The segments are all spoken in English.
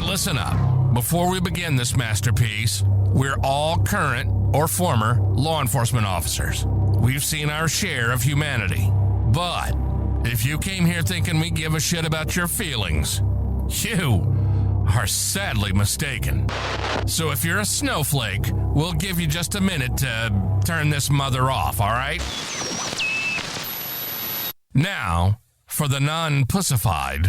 right, listen up. Before we begin this masterpiece, we're all current or former law enforcement officers. We've seen our share of humanity. But if you came here thinking we give a shit about your feelings, you are sadly mistaken. So if you're a snowflake, we'll give you just a minute to turn this mother off, all right? Now, for the non-pussified.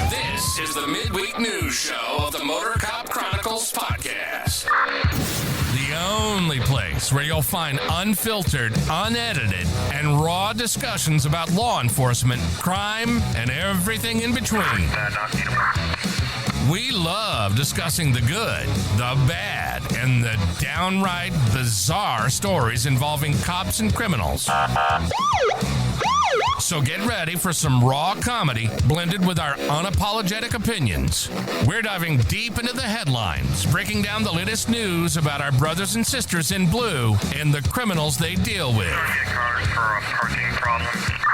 This is the midweek news show of the Motor Cop Chronicles podcast. The only place where you'll find unfiltered, unedited, and raw discussions about law enforcement, crime, and everything in between. We love discussing the good, the bad, and the downright bizarre stories involving cops and criminals. So get ready for some raw comedy blended with our unapologetic opinions. We're diving deep into the headlines, breaking down the latest news about our brothers and sisters in blue and the criminals they deal with.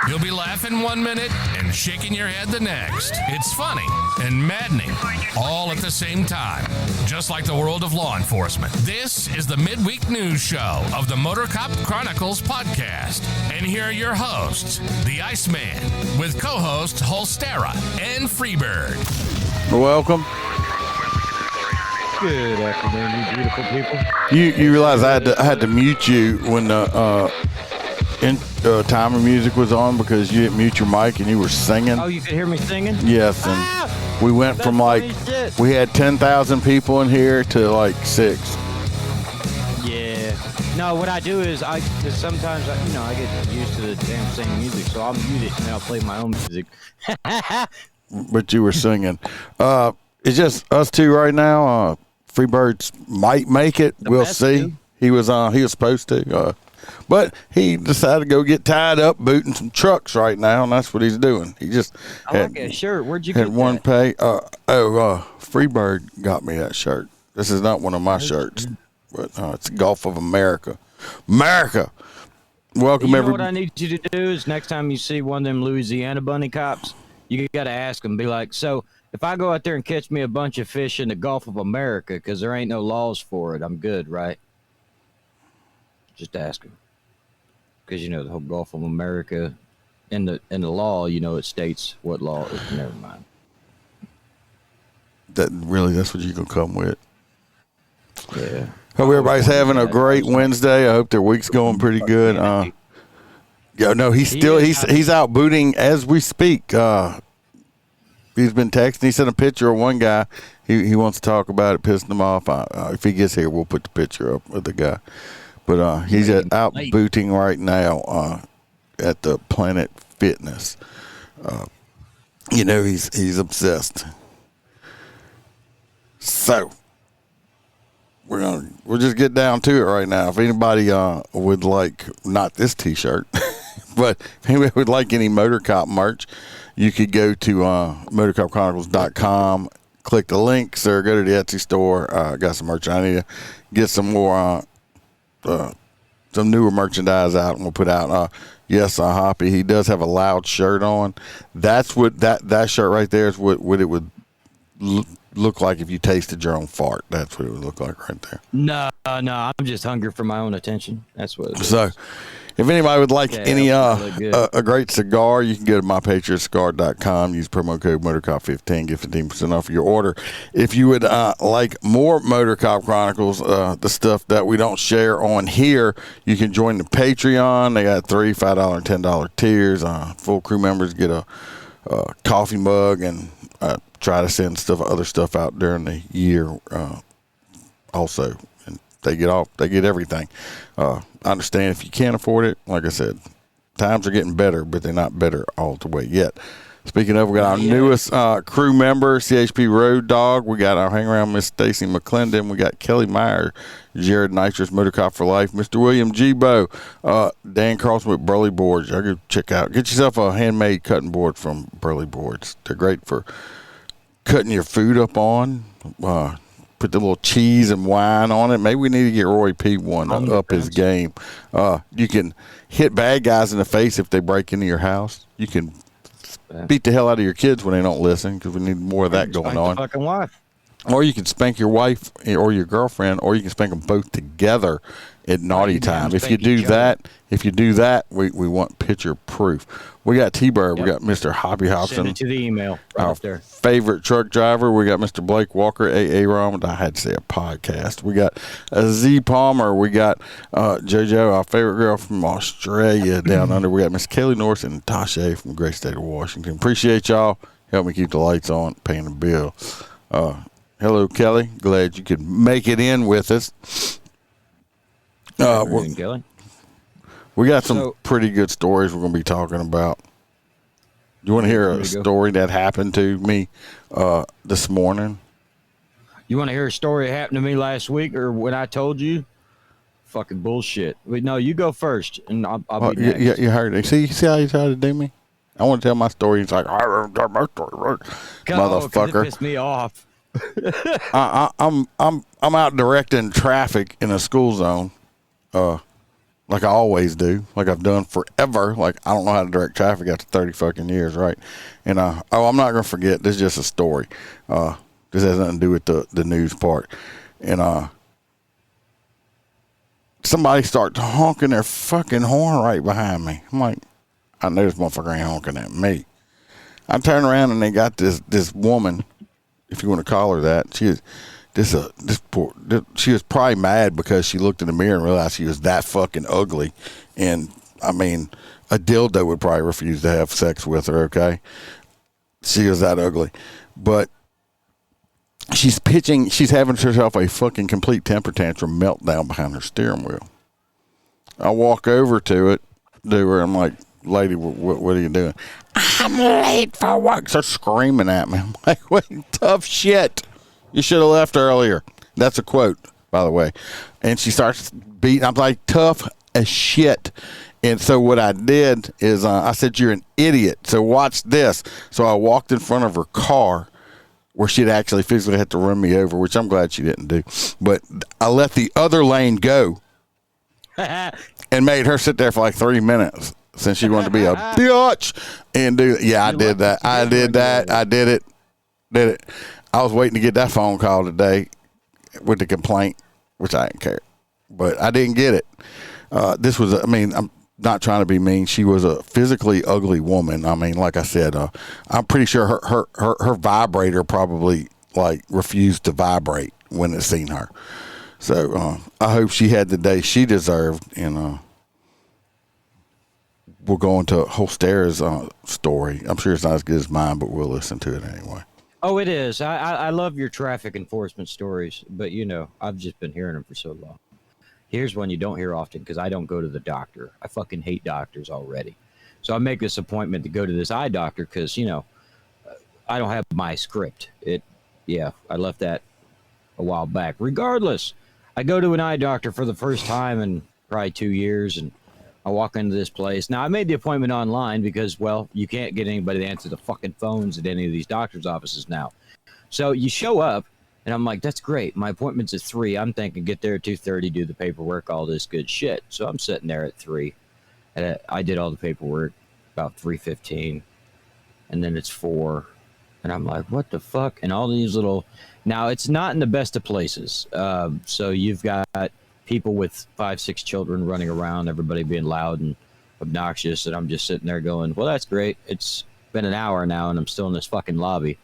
You'll be laughing 1 minute and shaking your head the next. It's funny and maddening all at the same time, just like the world of law enforcement. This is the midweek news show of the Motor Cop Chronicles podcast. And here are your hosts, the Iceman, with co-hosts Holstera and Freebird. Welcome. Good afternoon, you beautiful people. You realize I had to mute you when the timer music was on because you didn't mute your mic and you were singing. Oh, you could hear me singing? Yes, and we went from we had 10,000 people in here to like 6. Yeah. No, what I do is cause sometimes I get used to the damn same music, so I'll mute it and I'll play my own music. But you were singing. It's just us two right now. Freebirds might make it. We'll see. Two. He was supposed to. But he decided to go get tied up booting some trucks right now, and that's what he's doing. He just like a shirt. Where'd you get had one that? pay. Freebird got me that shirt. This is not one of my shirts, but it's Gulf of America. America! Welcome, you know everybody. what I need you to do is next time you see one of them Louisiana bunny cops, you got to ask them, be like, so if I go out there and catch me a bunch of fish in the Gulf of America, because there ain't no laws for it, I'm good, right? Just ask them. Because, the whole Gulf of America, in the law, it states what law is. Never mind. That's what you're going to come with. Yeah. Hope everybody's having a great Wednesday. I hope their week's going pretty good. He's out booting as we speak. He's been texting. He sent a picture of one guy. He wants to talk about it, pissing him off. If he gets here, we'll put the picture up of the guy. But he's out booting right now at the Planet Fitness. He's obsessed. So we'll just get down to it right now. If anybody would like, not this T-shirt, but if anybody would like any Motor Cop merch, you could go to motorcopchronicles.com, click the links, or go to the Etsy store. Got some merch. I need to get some more. Some newer merchandise out, and we'll put out. Yes, Hoppy. He does have a loud shirt on. That's what that shirt right there is. What it would look like if you tasted your own fart. That's what it would look like right there. No. I'm just hungry for my own attention. That's what it is. So, if anybody would like a great cigar, you can go to mypatriotcigar.com. Use promo code MotorCop15, get 15% off your order. If you would like more Motor Cop Chronicles, the stuff that we don't share on here, you can join the Patreon. They got $3, $5, and $10 tiers. Full crew members get a coffee mug, and try to send other stuff out during the year also. And they get everything. I understand if you can't afford it. Like I said, times are getting better, but they're not better all the way yet. Speaking of, we got our newest crew member, CHP Road Dog. We got our hang around Miss Stacy McClendon. We got Kelly Meyer, Jared Nitrous, Motor Cop for Life, Mr. William Gibo, Dan Carlson with Burley Boards. I go check out. Get yourself a handmade cutting board from Burley Boards. They're great for cutting your food up on. Put the little cheese and wine on it. Maybe we need to get Roy P. one up his game. You can hit bad guys in the face if they break into your house. You can beat the hell out of your kids when they don't listen, because we need more of that going on. Fucking wife. Or you can spank your wife or your girlfriend, or you can spank them both together at naughty time. If you do that, we want picture proof. We got T-Bird. Yep. We got Mr. Hobby Hobson. Send it to the email right our up there. Favorite truck driver. We got Mr. Blake Walker, A.A. Rom. I had to say a podcast. We got Z Palmer. We got JoJo, our favorite girl from Australia down under. We got Miss Kelly Norris and Tasha from the great state of Washington. Appreciate y'all. Help me keep the lights on, paying the bill. Hello, Kelly. Glad you could make it in with us. Kelly. We got some pretty good stories we're going to be talking about. You want to hear a story that happened to me this morning? You want to hear a story that happened to me last week or when I told you? Fucking bullshit. Wait, no, you go first, and I'll be next. Yeah, you heard it. See how you try to do me? I want to tell my story. He's like, I don't tell my story, motherfucker. It pissed me off. I'm out directing traffic in a school zone, like I always do, like I've done forever. Like I don't know how to direct traffic after 30 fucking years, right? And I'm not gonna forget. This is just a story. This has nothing to do with the news part. And somebody starts honking their fucking horn right behind me. I'm like, I know this motherfucker ain't honking at me. I turn around and they got this woman, if you want to call her that. She is she was probably mad because she looked in the mirror and realized she was that fucking ugly. And I mean, a dildo would probably refuse to have sex with her. Okay, she was that ugly, but she's having herself a fucking complete temper tantrum meltdown behind her steering wheel. I walk over to her. I'm like, lady, what are you doing? I'm late for work. Starts screaming at me. I'm like, wait, tough shit. You should have left earlier. That's a quote, by the way. And she starts beating. I'm like, tough as shit. And so what I did is I said, you're an idiot. So watch this. So I walked in front of her car where she'd actually physically had to run me over, which I'm glad she didn't do. But I let the other lane go and made her sit there for like 3 minutes since she wanted to be a bitch and do. Yeah, I did that. I did it. I was waiting to get that phone call today with the complaint, which I didn't care, but I didn't get it. This was, I'm not trying to be mean. She was a physically ugly woman. I mean, like I said, I'm pretty sure her vibrator probably like refused to vibrate when it seen her. So I hope she had the day she deserved. And we'll go into Holstera's story. I'm sure it's not as good as mine, but we'll listen to it anyway. Oh, it is. I love your traffic enforcement stories, but I've just been hearing them for so long. Here's one you don't hear often because I don't go to the doctor. I fucking hate doctors already. So I make this appointment to go to this eye doctor because, I don't have my script. I left that a while back. Regardless, I go to an eye doctor for the first time in probably 2 years, and I walk into this place. Now, I made the appointment online because, well, you can't get anybody to answer the fucking phones at any of these doctor's offices now. So you show up, and I'm like, that's great. My appointment's at 3. I'm thinking get there at 2:30, do the paperwork, all this good shit. So I'm sitting there at 3. And I did all the paperwork about 3:15. And then it's 4. And I'm like, what the fuck? And all these little... Now, it's not in the best of places. So you've got people with 5-6 children running around, everybody being loud and obnoxious, and I'm just sitting there going, well, that's great. It's been an hour now, and I'm still in this fucking lobby.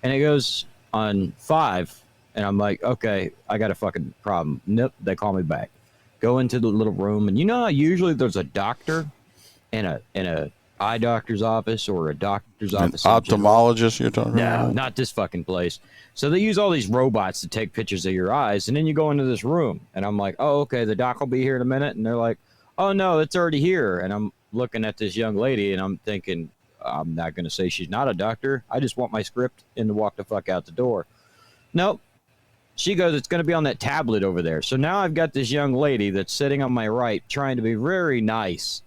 And it goes on 5, and I'm like, okay, I got a fucking problem. Nope, they call me back. Go into the little room, and how usually there's a doctor in a eye doctor's office or a doctor's office. An ophthalmologist you're talking about? No, not this fucking place. So they use all these robots to take pictures of your eyes, and then you go into this room, and I'm like, oh, okay, the doc will be here in a minute, and they're like, oh, no, it's already here, and I'm looking at this young lady, and I'm thinking, I'm not going to say she's not a doctor. I just want my script and to walk the fuck out the door. Nope. She goes, it's going to be on that tablet over there. So now I've got this young lady that's sitting on my right trying to be very nice.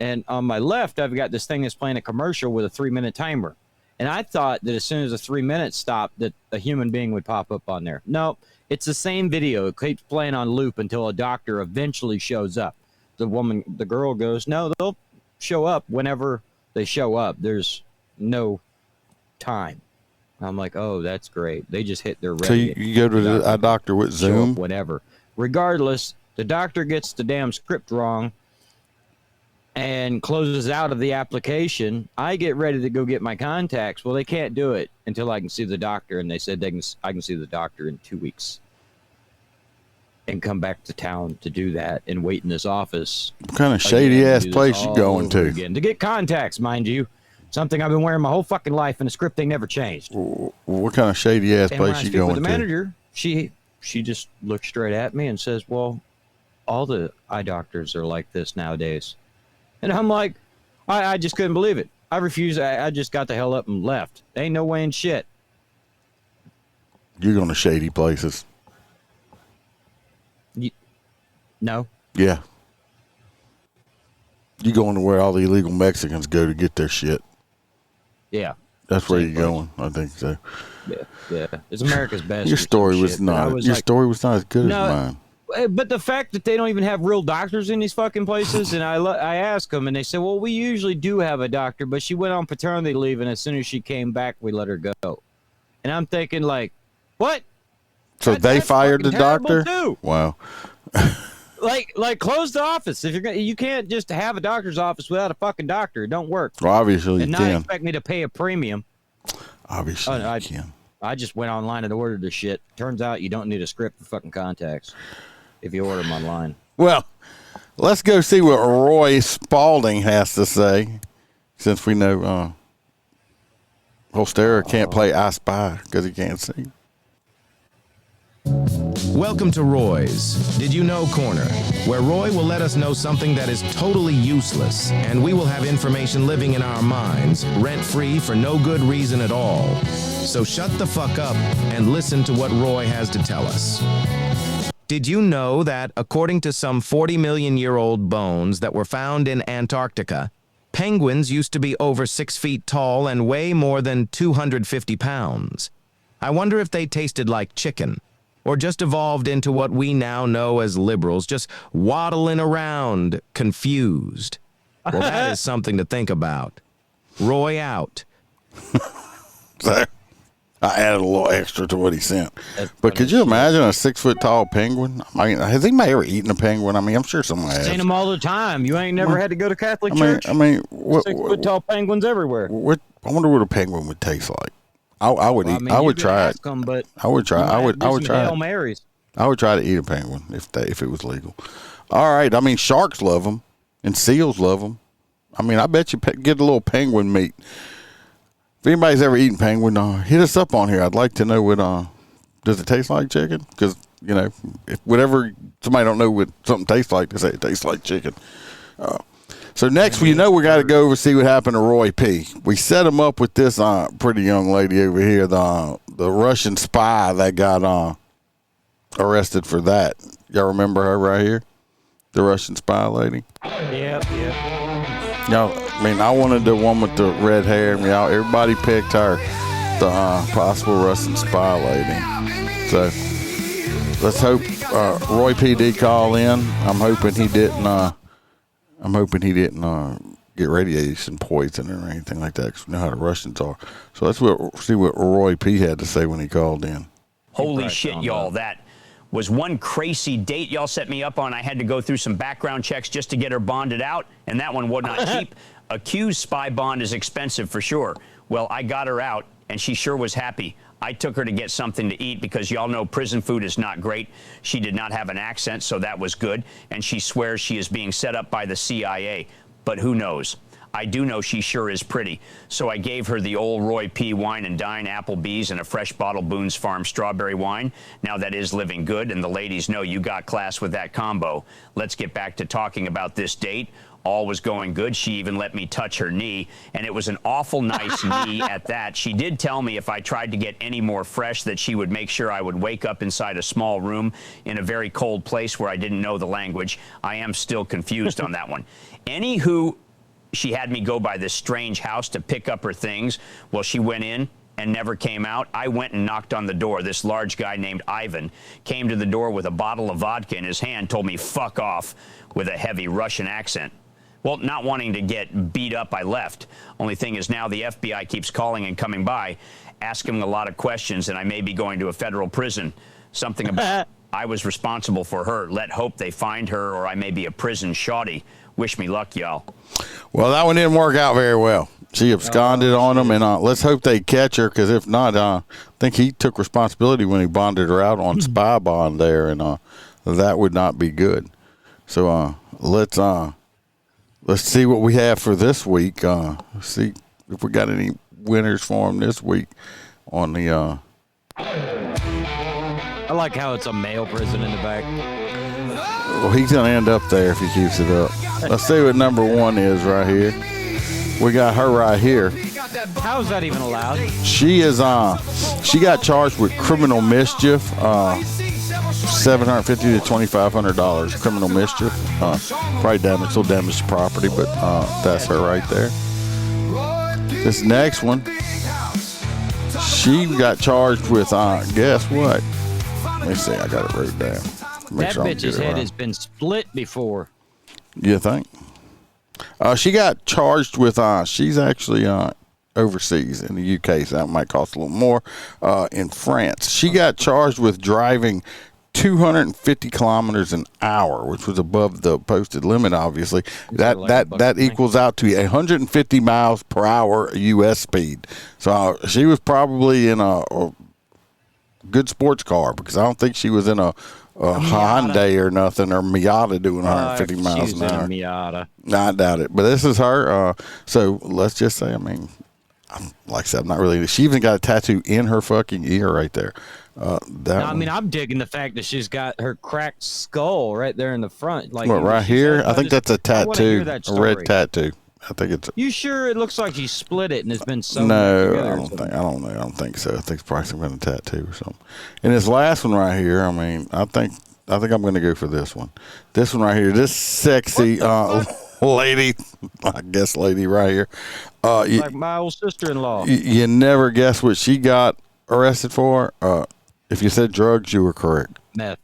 And on my left, I've got this thing that's playing a commercial with a 3-minute timer. And I thought that as soon as the 3 minutes stopped, that a human being would pop up on there. No, it's the same video. It keeps playing on loop until a doctor eventually shows up. The girl goes, no, they'll show up whenever they show up. There's no time. I'm like, oh, that's great. They just hit their So you go to the eye doctor with Zoom? Whatever. Regardless, the doctor gets the damn script wrong and closes out of the application. I get ready to go get my contacts. Well, they can't do it until I can see the doctor, and they said I can see the doctor in 2 weeks and come back to town to do that and wait in this office. What kind of shady-ass place you going to? Again, to get contacts, mind you. Something I've been wearing my whole fucking life, and the script ain't never changed. What kind of shady-ass place you going to? With the manager, she just looked straight at me and says, well, all the eye doctors are like this nowadays. And I'm like, I just couldn't believe it. I refused. I just got the hell up and left. Ain't no way in shit. You're going to shady places. No. Yeah. You going to where all the illegal Mexicans go to get their shit. Yeah. That's where you're going. I think so. Yeah. It's America's best. Your story was not. Your story was not as good as mine. But the fact that they don't even have real doctors in these fucking places, and I asked them, and they said, well, we usually do have a doctor, but she went on paternity leave, and as soon as she came back, we let her go. And I'm thinking, like, what? So they fired the doctor? Too. Wow. Like close the office. If you can't just have a doctor's office without a fucking doctor. It don't work. Well, obviously and you not can. Expect me to pay a premium. Obviously you can. I just went online and ordered the shit. Turns out you don't need a script for fucking contacts if you order them online. Well, let's go see what Roy Spalding has to say, since we know Holstera can't play I Spy because he can't see. Welcome to Roy's Did You Know Corner, where Roy will let us know something that is totally useless, and we will have information living in our minds, rent-free for no good reason at all. So shut the fuck up and listen to what Roy has to tell us. Did you know that, according to some 40-million-year-old bones that were found in Antarctica, penguins used to be over 6 feet tall and weigh more than 250 pounds? I wonder if they tasted like chicken, or just evolved into what we now know as liberals, just waddling around, confused. Well, that is something to think about. Roy out. So, I added a little extra to what he sent. But could you imagine a 6 foot tall penguin? I mean, has anybody ever eaten a penguin? I mean, I'm sure somebody has. Seen them all the time. You ain't never had to go to Catholic church? I mean, 6 foot tall penguins everywhere. I wonder what a penguin would taste like. I would eat. I would try it. But I would try. I would try Hail it. Marys. I would try to eat a penguin if it was legal. All right. I mean, sharks love them, and seals love them. I mean, I bet you get a little penguin meat. If anybody's ever eaten penguin, hit us up on here. I'd like to know what. Does it taste like chicken? Because if whatever somebody don't know what something tastes like, they say it tastes like chicken. So next, we got to go over see what happened to Roy P. We set him up with this pretty young lady over here, the Russian spy that got arrested for that. Y'all remember her right here? The Russian spy lady? Yep. Y'all, I mean, I wanted the one with the red hair. And everybody picked her, the possible Russian spy lady. So let's hope Roy P. did call in. I'm hoping he didn't get radiation poison or anything like that, because we know how the Russians are. So let's see what Roy P. had to say when he called in. Holy shit, y'all. That was one crazy date y'all set me up on. I had to go through some background checks just to get her bonded out, and that one was not cheap. Accused spy bond is expensive for sure. Well, I got her out, and she sure was happy. I took her to get something to eat because y'all know prison food is not great. She did not have an accent, so that was good. And she swears she is being set up by the CIA. But who knows? I do know she sure is pretty. So I gave her the old Roy P. wine and dine, Applebee's, and a fresh bottle Boone's Farm strawberry wine. Now that is living good, and the ladies know you got class with that combo. Let's get back to talking about this date. All was going good. She even let me touch her knee, and it was an awful nice knee at that. She did tell me if I tried to get any more fresh that she would make sure I would wake up inside a small room in a very cold place where I didn't know the language. I am still confused on that one. Anywho, she had me go by this strange house to pick up her things. Well, she went in and never came out. I went and knocked on the door. This large guy named Ivan came to the door with a bottle of vodka in his hand, told me fuck off with a heavy Russian accent. Well, not wanting to get beat up, I left. Only thing is now the FBI keeps calling and coming by, asking a lot of questions, and I may be going to a federal prison. Something about I was responsible for her. Let hope they find her, or I may be a prison shawty. Wish me luck, y'all. Well, that one didn't work out very well. She absconded on them, and let's hope they catch her, because if not, I think he took responsibility when he bonded her out on spy bond there, and that would not be good. So let's see what we have for this week. See if we got any winners for him this week on the. I like how it's a male prison in the back. Well, he's gonna end up there if he keeps it up. Let's see what number 1 is right here. We got her right here. How is that even allowed? She is she got charged with criminal mischief, $750 to $2,500 criminal mischief. Probably still damaged property, but that's her right there. This next one, she got charged with guess what? Let me see. I got it wrote down. That bitch's head has been split before. You think? She got charged with, she's actually overseas in the UK, so that might cost a little more. In France, she got charged with driving 250 kilometers an hour, which was above the posted limit, obviously. That equals out to 150 miles per hour U.S. speed. So she was probably in a good sports car, because I don't think she was in a Hyundai or nothing, or Miata doing 150 miles an hour. Miata. No, I doubt it. But this is her. So let's just say, I mean, like I said, I'm not really. She even got a tattoo in her fucking ear right there. I'm digging the fact that she's got her cracked skull right there in the front. Like right here? I think that's a tattoo, a red tattoo. I think it's. You sure it looks like she split it and it's been sewn No, together? I don't know. I don't think so. I think it's probably some kind of tattoo or something. And this last one right here, I mean, I think I'm going to go for this one. This one right here, this sexy lady, I guess lady right here. Like my old sister-in-law. You never guess what she got arrested for. If you said drugs, you were correct. Meth.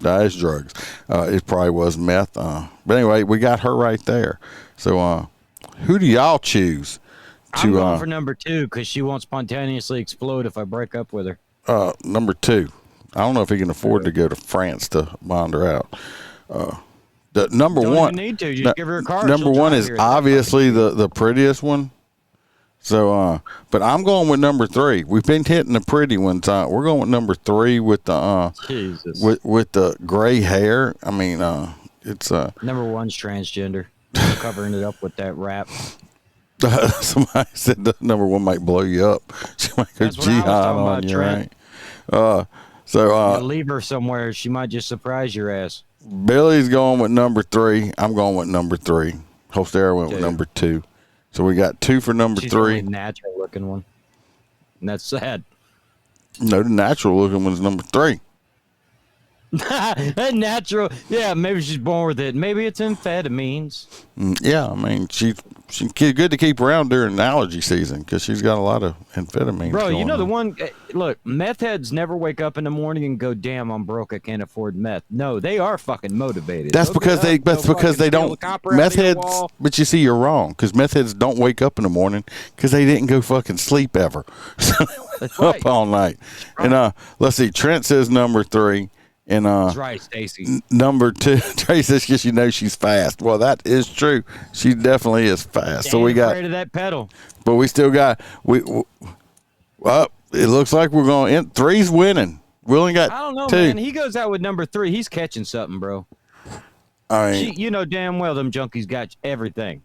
That is drugs. It probably was meth. But anyway, we got her right there. So, who do y'all choose? I'm going for number 2, because she won't spontaneously explode if I break up with her. Number 2. I don't know if he can afford to go to France to bond her out. The number Don't one. Even need to. Just give her a car. Number 1 is obviously the prettiest one. So, but I'm going with number 3. We've been hitting the pretty ones. We're going with number 3 with the with the gray hair. I mean, it's number 1's transgender. Covering it up with that wrap. Somebody said the number 1 might blow you up. She might go jihad on you, right? So leave her somewhere. She might just surprise your ass. Billy's going with number 3. I'm going with number 3. Hostera went with number 2. So we got 2 for number 3. The only natural looking one. And that's sad. No, the natural looking one's number 3. That natural. Yeah, maybe she's born with it. Maybe it's amphetamines. Yeah, I mean, she's good to keep around during allergy season, because she's got a lot of amphetamines. Bro, you know the one. Look, meth heads never wake up in the morning and go, "Damn, I'm broke. I can't afford meth." No, they are fucking motivated. That's because they don't meth heads. But you see, you're wrong, because meth heads don't wake up in the morning because they didn't go fucking sleep ever. So That's up right. all night. Right. And let's see, Trent says number 3. And that's right, Stacy. Number 2, Tracy says, because you know she's fast. Well, that is true. She definitely is fast. So we got afraid of that pedal. But we still got it looks like we're going in. 3's winning. We only got 2. I don't know, man. He goes out with number 3. He's catching something, bro. I mean, you know damn well them junkies got everything.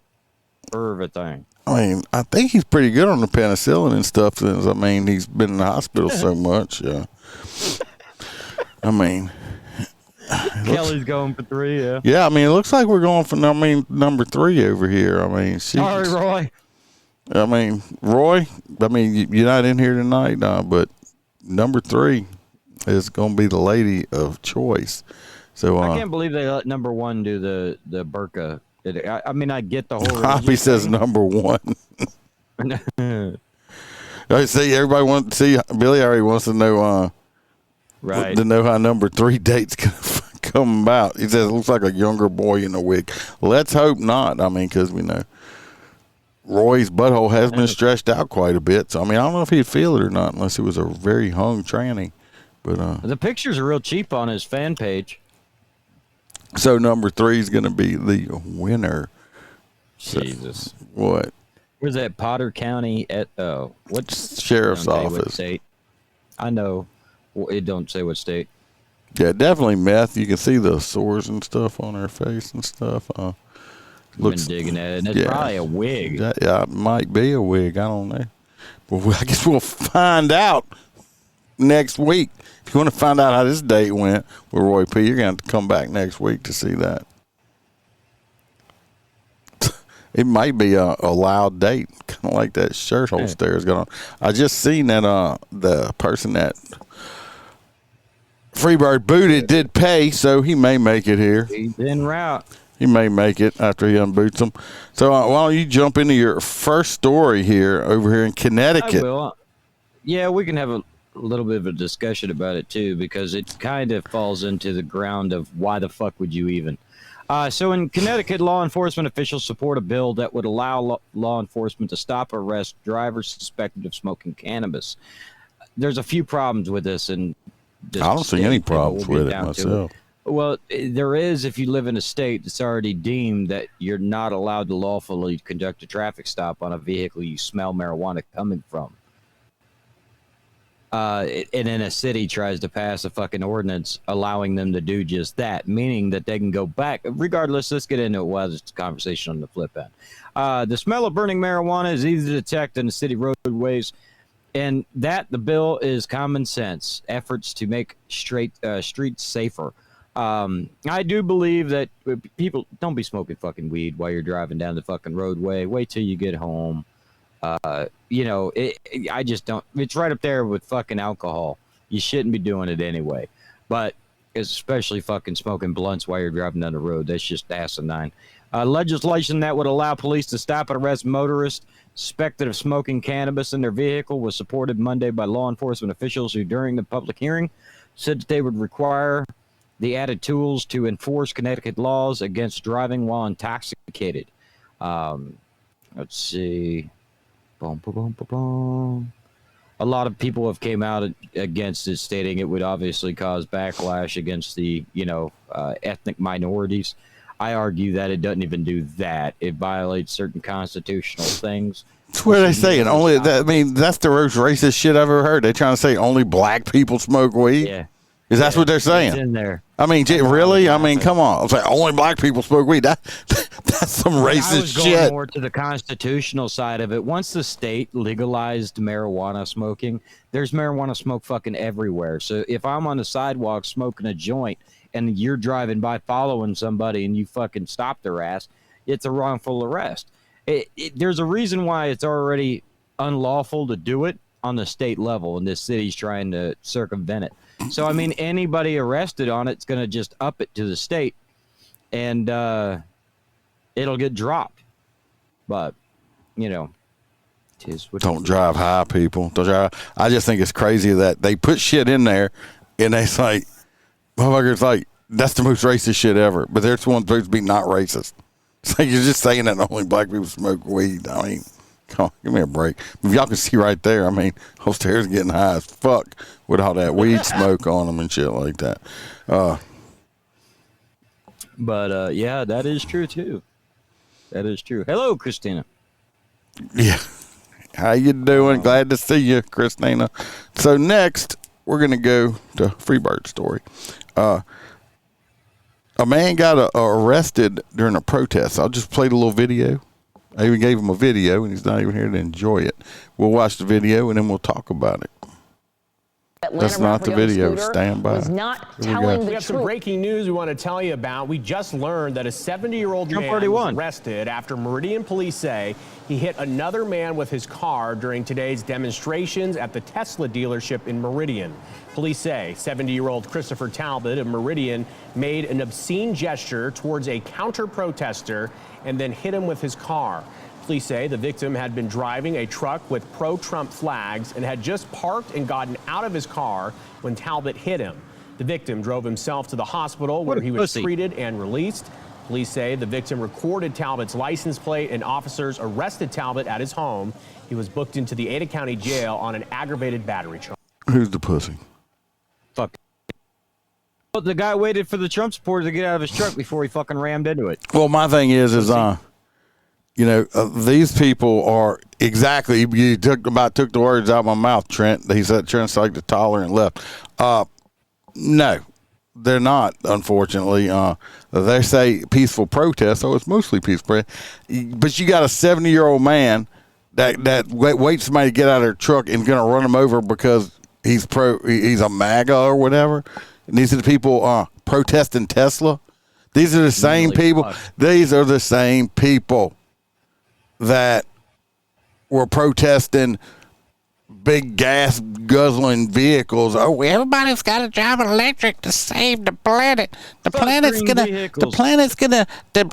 Everything. I mean, I think he's pretty good on the penicillin and stuff. Since I mean, he's been in the hospital so much. Yeah. I mean, Kelly's going for 3, yeah. Yeah, I mean, it looks like we're going for number 3 over here. I mean, Sorry, Roy. I mean, Roy. I mean, you're not in here tonight, but number 3 is going to be the lady of choice. So I can't believe they let number 1 do the burqa. I mean, I get the whole. Poppy says number 1. I see everybody wants to see. Billy already wants to know. Right. To know how number 3 dates come about. He says it looks like a younger boy in a wig. Let's hope not. I mean, because we know Roy's butthole has been stretched out quite a bit. So, I mean, I don't know if he'd feel it or not unless it was a very hung tranny. But the pictures are real cheap on his fan page. So number 3 is going to be the winner. Jesus. What? Where's that? Potter County at what sheriff's office? What state? I know. It don't say what state. Yeah, definitely meth. You can see the sores and stuff on her face and stuff. Been digging at it. And it's probably a wig. Yeah, it might be a wig. I don't know. But I guess we'll find out next week. If you want to find out how this date went with Roy P., you're going to have to come back next week to see that. It might be a loud date, kind of like that shirt holster is going on. I just seen that the person that Freebird booted did pay, so he may make it here. He's en route. He may make it after he unboots them. So why don't you jump into your first story here over here in Connecticut? I will. Yeah, we can have a little bit of a discussion about it, too, because it kind of falls into the ground of why the fuck would you even. So in Connecticut, law enforcement officials support a bill that would allow law enforcement to stop or arrest drivers suspected of smoking cannabis. There's a few problems with this. And I don't see any problems with it myself. Well, there is if you live in a state that's already deemed that you're not allowed to lawfully conduct a traffic stop on a vehicle you smell marijuana coming from. And then a city tries to pass a fucking ordinance allowing them to do just that, meaning that they can go back. Regardless, let's get into it while this conversation on the flip end. The smell of burning marijuana is easy to detect in the city roadways, and that the bill is common sense efforts to make streets safer. I do believe that people don't be smoking fucking weed while you're driving down the fucking roadway. Wait till you get home. I just don't. It's right up there with fucking alcohol. You shouldn't be doing it anyway. But especially fucking smoking blunts while you're driving down the road. That's just asinine. Legislation that would allow police to stop and arrest motorists suspected of smoking cannabis in their vehicle was supported Monday by law enforcement officials who, during the public hearing, said that they would require the added tools to enforce Connecticut laws against driving while intoxicated. Let's see. Boom, boom, boom, boom, boom. A lot of people have came out against it, stating it would obviously cause backlash against the, ethnic minorities. I argue that it doesn't even do that. It violates certain constitutional things. That's what they say. And only that. I mean, that's the most racist shit I've ever heard. They're trying to say only black people smoke weed. Yeah. Is that what they're saying? It's in there. I mean, really? I mean, come on. It's like only black people smoke weed. That's some racist I was going shit. more to the constitutional side of it. Once the state legalized marijuana smoking, there's marijuana smoke fucking everywhere. So if I'm on the sidewalk smoking a joint and you're driving by following somebody and you fucking stop their ass, it's a wrongful arrest. There's a reason why it's already unlawful to do it on the state level, and this city's trying to circumvent it. So, I mean, anybody arrested on it's going to just up it to the state, and it'll get dropped. But, don't drive high, people. Don't drive. I just think it's crazy that they put shit in there, and it's like, motherfuckers, like, that's the most racist shit ever. But there's one supposed to be not racist. It's like you're just saying that only black people smoke weed. I mean, come on, give me a break. If y'all can see right there, I mean, those stairs getting high as fuck with all that weed smoke on them and shit like that. But yeah, that is true too. That is true. Hello, Christina. Yeah. How you doing? Glad to see you, Christina. So next, we're going to go to Freebird story. A man got arrested during a protest. I'll just play the little video. I even gave him a video, and he's not even here to enjoy it. We'll watch the video, and then we'll talk about it. That's not the video. Stand by. Was not telling the We have some breaking news we want to tell you about. We just learned that a 70-year-old man was arrested after Meridian police say he hit another man with his car during today's demonstrations at the Tesla dealership in Meridian. Police say 70-year-old Christopher Talbot of Meridian made an obscene gesture towards a counter-protester and then hit him with his car. Police say the victim had been driving a truck with pro-Trump flags and had just parked and gotten out of his car when Talbot hit him. The victim drove himself to the hospital where he was treated and released. Police say the victim recorded Talbot's license plate and officers arrested Talbot at his home. He was booked into the Ada County Jail on an aggravated battery charge. Who's the pussy? Fuck. Well, the guy waited for the Trump supporters to get out of his truck before he fucking rammed into it. Well, my thing is these people are exactly, you took the words out of my mouth, Trent. He said Trent's like the tolerant left. No, they're not, unfortunately. They say peaceful protest, so it's mostly peaceful. But you got a 70-year-old man that waits somebody to get out of their truck and going to run him over because he's a MAGA or whatever. And these are the people protesting Tesla. These are the same people. Fuck. These are the same people that were protesting big gas guzzling vehicles. Oh, everybody's got to drive electric to save the planet. The planet's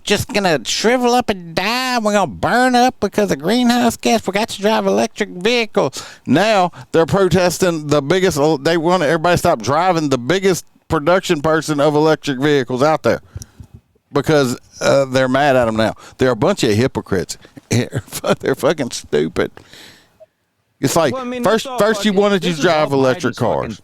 just gonna shrivel up and die. We're gonna burn up because of greenhouse gas. We got to drive electric vehicles. Now they're protesting the biggest. They want everybody to stop driving the biggest production person of electric vehicles out there because they're mad at them now. They're a bunch of hypocrites. They're fucking stupid. It's like, first you wanted to drive electric cars.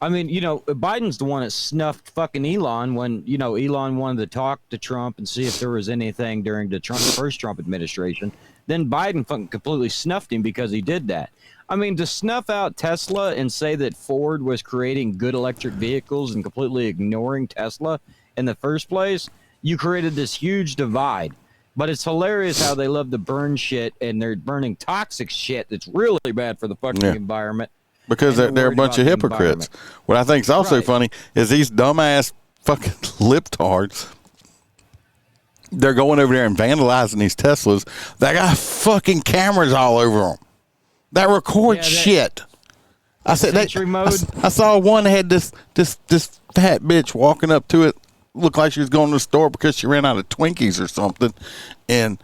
I mean, Biden's the one that snuffed fucking Elon when, Elon wanted to talk to Trump and see if there was anything during the first Trump administration. Then Biden fucking completely snuffed him because he did that. I mean, to snuff out Tesla and say that Ford was creating good electric vehicles and completely ignoring Tesla in the first place, you created this huge divide. But it's hilarious how they love to burn shit, and they're burning toxic shit that's really bad for the fucking environment. Because they're a bunch of hypocrites. What I think is also funny is these dumbass fucking liptards, they're going over there and vandalizing these Teslas. They got fucking cameras all over them that record shit. I said, I saw one that had this fat bitch walking up to it. Looked like she was going to the store because she ran out of Twinkies or something, and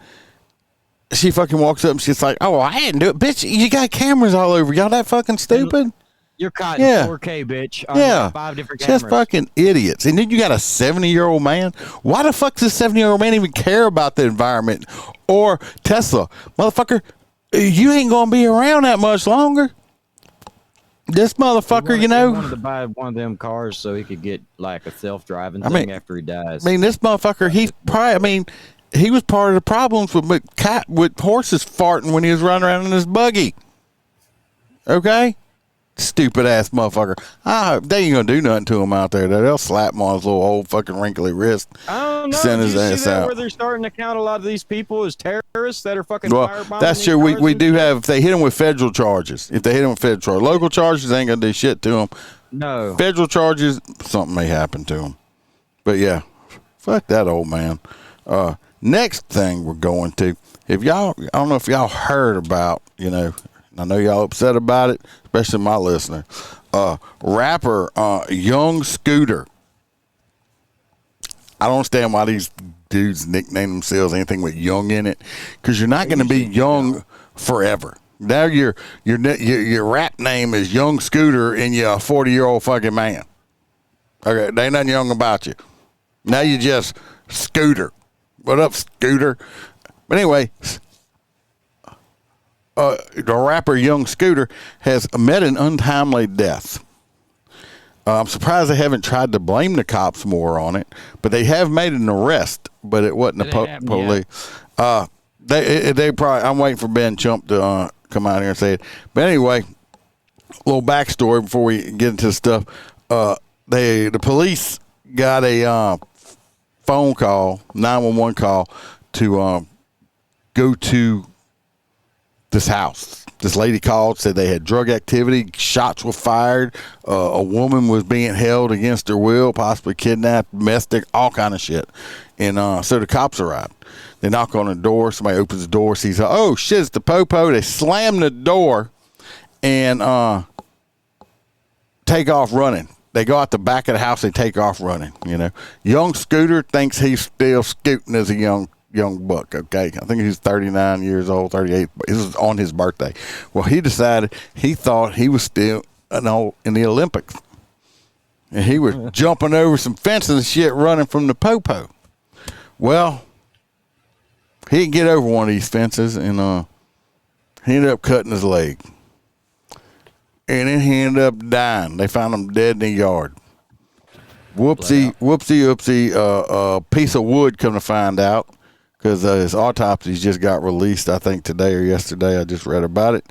she fucking walks up and she's like, "Oh, I didn't do it, bitch. You got cameras all over. Y'all that fucking stupid? You're caught in 4K, bitch. On 5 different cameras. Just fucking idiots." And then you got a 70-year-old man. Why the fuck does a 70-year-old man even care about the environment or Tesla, motherfucker? You ain't gonna be around that much longer. This motherfucker, he wanted to buy one of them cars so he could get like a self-driving thing after he dies. I mean, this motherfucker, he was part of the problems with horses farting when he was running around in his buggy. Okay? Stupid ass motherfucker. They ain't gonna do nothing to him out there. They'll slap him on his little old fucking wrinkly wrist. I don't know. Send his Did you ass see that out. where they're starting to count a lot of these people as terrorists that are fucking firebombing? That's true. We do have. If they hit them with federal charges, local charges ain't gonna do shit to them. No. Federal charges, something may happen to them. But yeah, fuck that old man. Next thing we're going to, I don't know if y'all heard about, I know y'all upset about it, especially my listener. Rapper Young Scooter. I don't understand why these dudes nickname themselves anything with young in it, because you're not going to be young forever. Now your rap name is Young Scooter, and you're a 40-year-old fucking man. Okay, there ain't nothing young about you. Now you just Scooter. What up, Scooter? But anyway, the rapper Young Scooter has met an untimely death. I'm surprised they haven't tried to blame the cops more on it, but they have made an arrest, but it wasn't the police. They probably. I'm waiting for Ben Chump to come out here and say it. But anyway, a little backstory before we get into stuff. The police got a phone call, 911 call, to go to this house. This lady called, said they had drug activity, shots were fired, a woman was being held against her will, possibly kidnapped, domestic, all kind of shit. And so the cops arrived. They knock on the door. Somebody opens the door, sees, oh shit, it's the popo. They slam the door and take off running. They go out the back of the house. They take off running. Young Scooter thinks he's still scooting as a young buck. Okay, I think he's 39 years old, 38. This was on his birthday. Well, he decided he thought he was still in the Olympics, and he was jumping over some fences and shit, running from the popo. Well, he didn't get over one of these fences, and he ended up cutting his leg. And then he ended up dying. They found him dead in the yard. Whoopsie. Piece of wood, come to find out, because his autopsies just got released, I think, today or yesterday. I just read about it.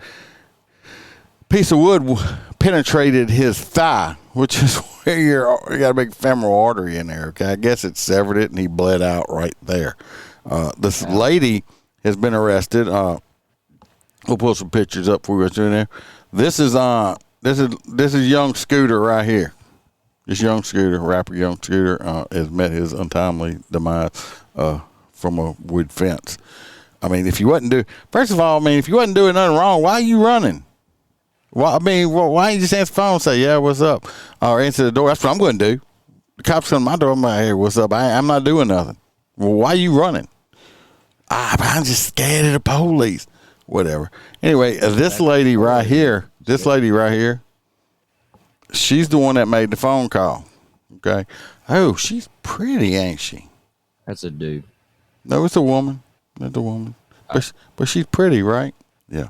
Piece of wood penetrated his thigh, which is where you got a big femoral artery in there. Okay, I guess it severed it, and he bled out right there. This lady has been arrested. We'll pull some pictures up for you in there. This is young Scooter right here. This young Scooter, rapper young Scooter, has met his untimely demise from a wood fence. I mean, if you wasn't if you wasn't doing nothing wrong, why are you running? Well, I mean, why don't you just answer the phone and say, yeah, what's up? Or answer the door. That's what I'm going to do. The cops come to my door. I'm like, hey, what's up? I'm not doing nothing. Well, why are you running? I'm just scared of the police. Whatever. Anyway, this lady right here, she's the one that made the phone call. Okay. Oh, she's pretty, ain't she? That's a dude. No, it's a woman. That's a woman. But she's pretty, right? Yeah.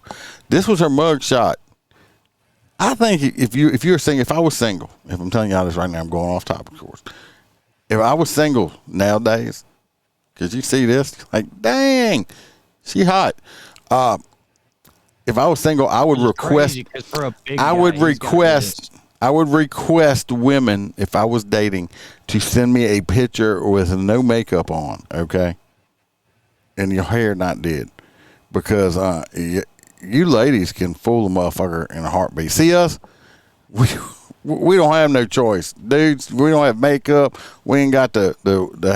This was her mug shot. I think if I was single, if I'm telling y'all this right now, I'm going off topic, of course. If I was single nowadays, because you see this, like, dang, she hot. If I was single, I would request women, if I was dating, to send me a picture with no makeup on, okay? And your hair not did. Because you ladies can fool a motherfucker in a heartbeat. See us? We don't have no choice. Dudes, we don't have makeup. We ain't got the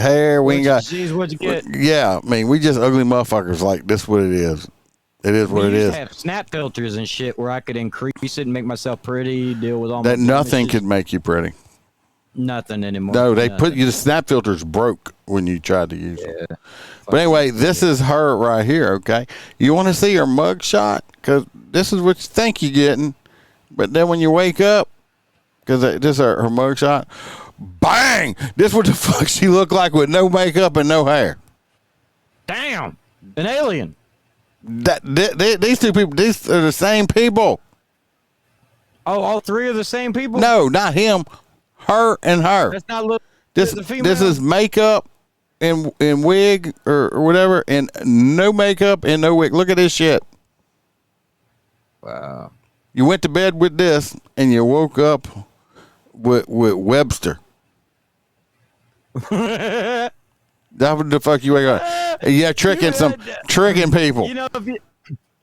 hair. We ain't got. What'd you get? Yeah, I mean, we just ugly motherfuckers. Like, this what it is. It is what it is. I have snap filters and shit where I could increase it and make myself pretty, deal with all that. Nothing could make you pretty. Nothing anymore. No, they put you. The snap filters broke when you tried to use them. But anyway, this is her right here. Okay, you want to see her mug shot? Because this is what you think you're getting, but then when you wake up, because this is her mug shot, bang! This what the fuck she looked like with no makeup and no hair. Damn, an alien. These two people, these are the same people. Oh, all three are the same people? No, not him. Her and her. That's not this is makeup and wig or whatever, and no makeup and no wig. Look at this shit. Wow. You went to bed with this and you woke up with Webster. That's what the fuck you wake up. Yeah, tricking people. You know,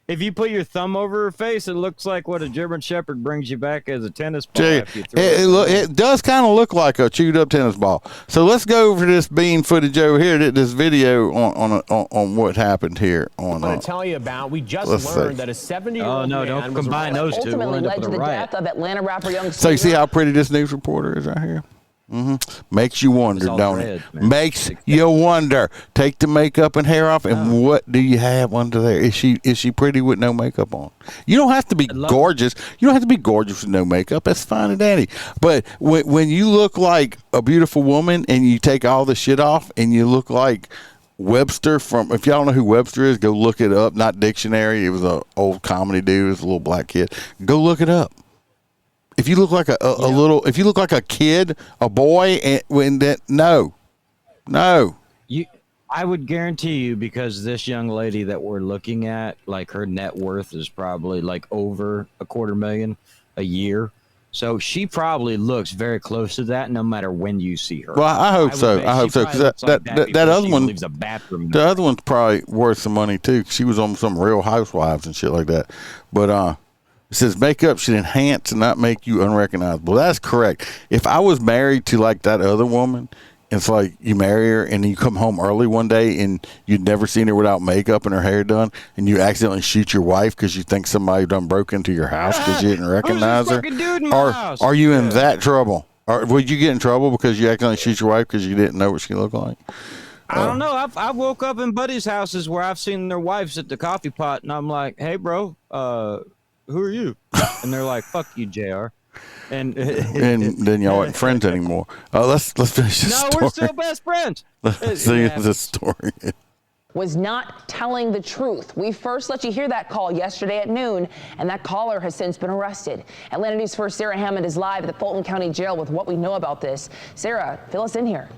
if you put your thumb over her face, it looks like what a German Shepherd brings you back as a tennis ball. It does kind of look like a chewed up tennis ball. So let's go over this bean footage over here. This video on what happened here. I'm going to tell you about. We just learned that a 70-year-old man don't combine those two. Ultimately led to the death of Atlanta rapper young. So you see how pretty this news reporter is right here? Mm-hmm. Makes you wonder, don't it? Makes you wonder. Take the makeup and hair off, and what do you have under there? Is she pretty with no makeup on? You don't have to be gorgeous. You don't have to be gorgeous with no makeup. That's fine and dandy. But when you look like a beautiful woman and you take all the shit off and you look like Webster from, if y'all don't know who Webster is, go look it up. Not dictionary. It was an old comedy dude. It was a little black kid. Go look it up. If you look like if you look like a kid, a boy, no. I would guarantee you, because this young lady that we're looking at, like, her net worth is probably like over $250,000 a year. So she probably looks very close to that, no matter when you see her. Well, I hope so. Because that other one, the other one's probably worth some money too. She was on some Real Housewives and shit like that. But it says makeup should enhance and not make you unrecognizable. That's correct. If I was married to like that other woman, it's like you marry her and then you come home early one day and you'd never seen her without makeup and her hair done, and you accidentally shoot your wife because you think somebody done broke into your house because you didn't recognize her. Are you in that trouble? Or would you get in trouble because you accidentally shoot your wife because you didn't know what she looked like? I don't know. I woke up in buddies' houses where I've seen their wives at the coffee pot, and I'm like, hey, bro, who are you? And they're like, fuck you, JR. And then y'all aren't friends anymore. Let's finish this story. No, we're still best friends. Let's see this story. Was not telling the truth. We first let you hear that call yesterday at noon, and that caller has since been arrested. Atlanta News 1st Sarah Hammond is live at the Fulton County Jail with what we know about this. Sarah, fill us in here.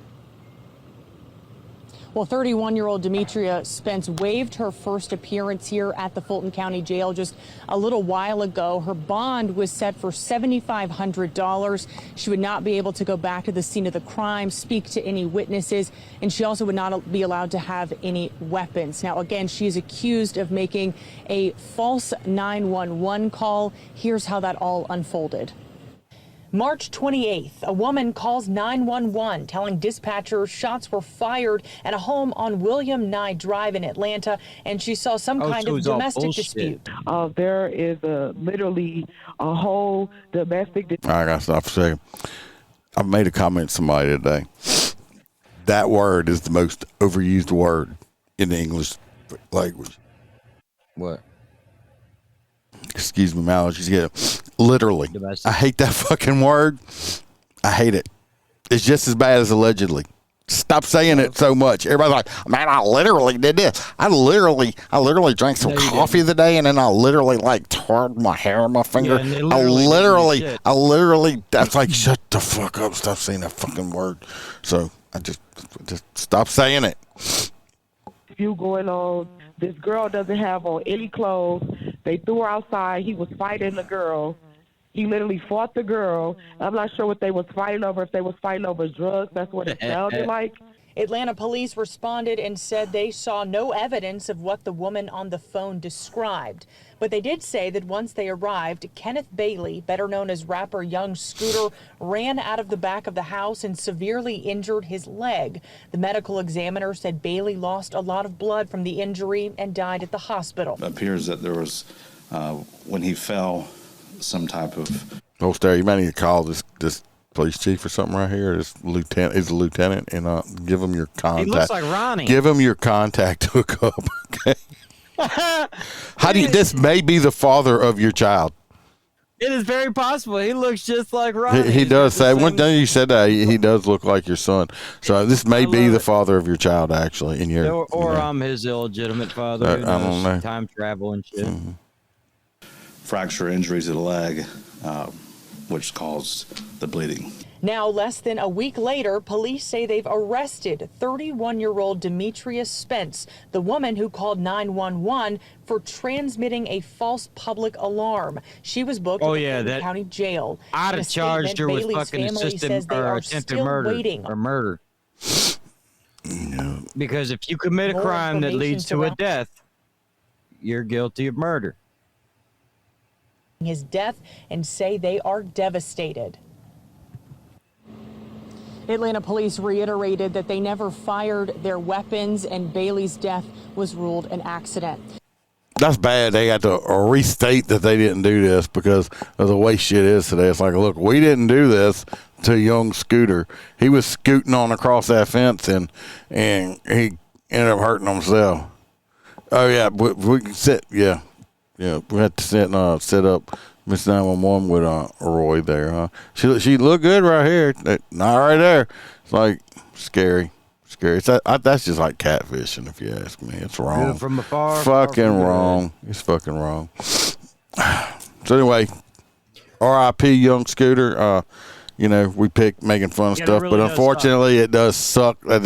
Well, 31-year-old Demetria Spence waived her first appearance here at the Fulton County Jail just a little while ago. Her bond was set for $7,500. She would not be able to go back to the scene of the crime, speak to any witnesses, and she also would not be allowed to have any weapons. Now, again, she is accused of making a false 911 call. Here's how that all unfolded. March 28th, a woman calls 911 telling dispatchers shots were fired at a home on William Nye Drive in Atlanta, and she saw some kind of domestic dispute. There is literally a whole domestic dispute. I gotta stop for a second. I made a comment to somebody today. That word is the most overused word in the English language. What? Excuse me, my allergies. Yeah, literally. I hate that fucking word. I hate it. It's just as bad as allegedly. Stop saying it so much. Everybody's like, man, I literally did this. I literally drank some coffee the day, and then I literally tarred my hair on my finger. Yeah, I literally. That's like, shut the fuck up. Stop saying that fucking word. So I just stop saying it. You going on? This girl doesn't have on any clothes. They threw her outside. He was fighting the girl. He literally fought the girl. I'm not sure what they was fighting over. If they was fighting over drugs, that's what it sounded like. Atlanta police responded and said they saw no evidence of what the woman on the phone described. But they did say that once they arrived, Kenneth Bailey, better known as rapper Young Scooter, ran out of the back of the house and severely injured his leg. The medical examiner said Bailey lost a lot of blood from the injury and died at the hospital. It appears that there was, when he fell, some type of... Oh, Stary, you might need to call this police chief or something right here. This lieutenant is a lieutenant, and give him your contact. He looks like Ronnie. Give him your contact to hook up, okay? This may be the father of your child. It is very possible. He looks just like Ronnie. He does say, one day you said that, he does look like your son. So this may be the father of your child, actually. In your, or I'm his illegitimate father. I don't know. Time travel and shit. Mm-hmm. Fracture injuries to the leg, which caused the bleeding. Now, less than a week later, police say they've arrested 31-year-old Demetria Spence, the woman who called 911 for transmitting a false public alarm. She was booked at the Fulton County Jail. I'd have charged her with fucking assisted or attempted murder. No. Because if you commit a crime that leads to a death, you're guilty of murder. His death and say they are devastated. Atlanta police reiterated that they never fired their weapons and Bailey's death was ruled an accident. That's bad. They got to restate that they didn't do this because of the way shit is today. It's like, look, we didn't do this to Young Scooter. He was scooting on across that fence and he ended up hurting himself. Oh, yeah, we can sit, yeah. Yeah, we had to set up Miss 911 with Roy there, huh? She looked good right here. Not right there. It's like scary. That's just like catfishing, if you ask me. It's wrong. Good from afar. Fucking wrong. It's fucking wrong. So anyway, R.I.P. Young Scooter. We pick making fun of stuff, but unfortunately, it does suck that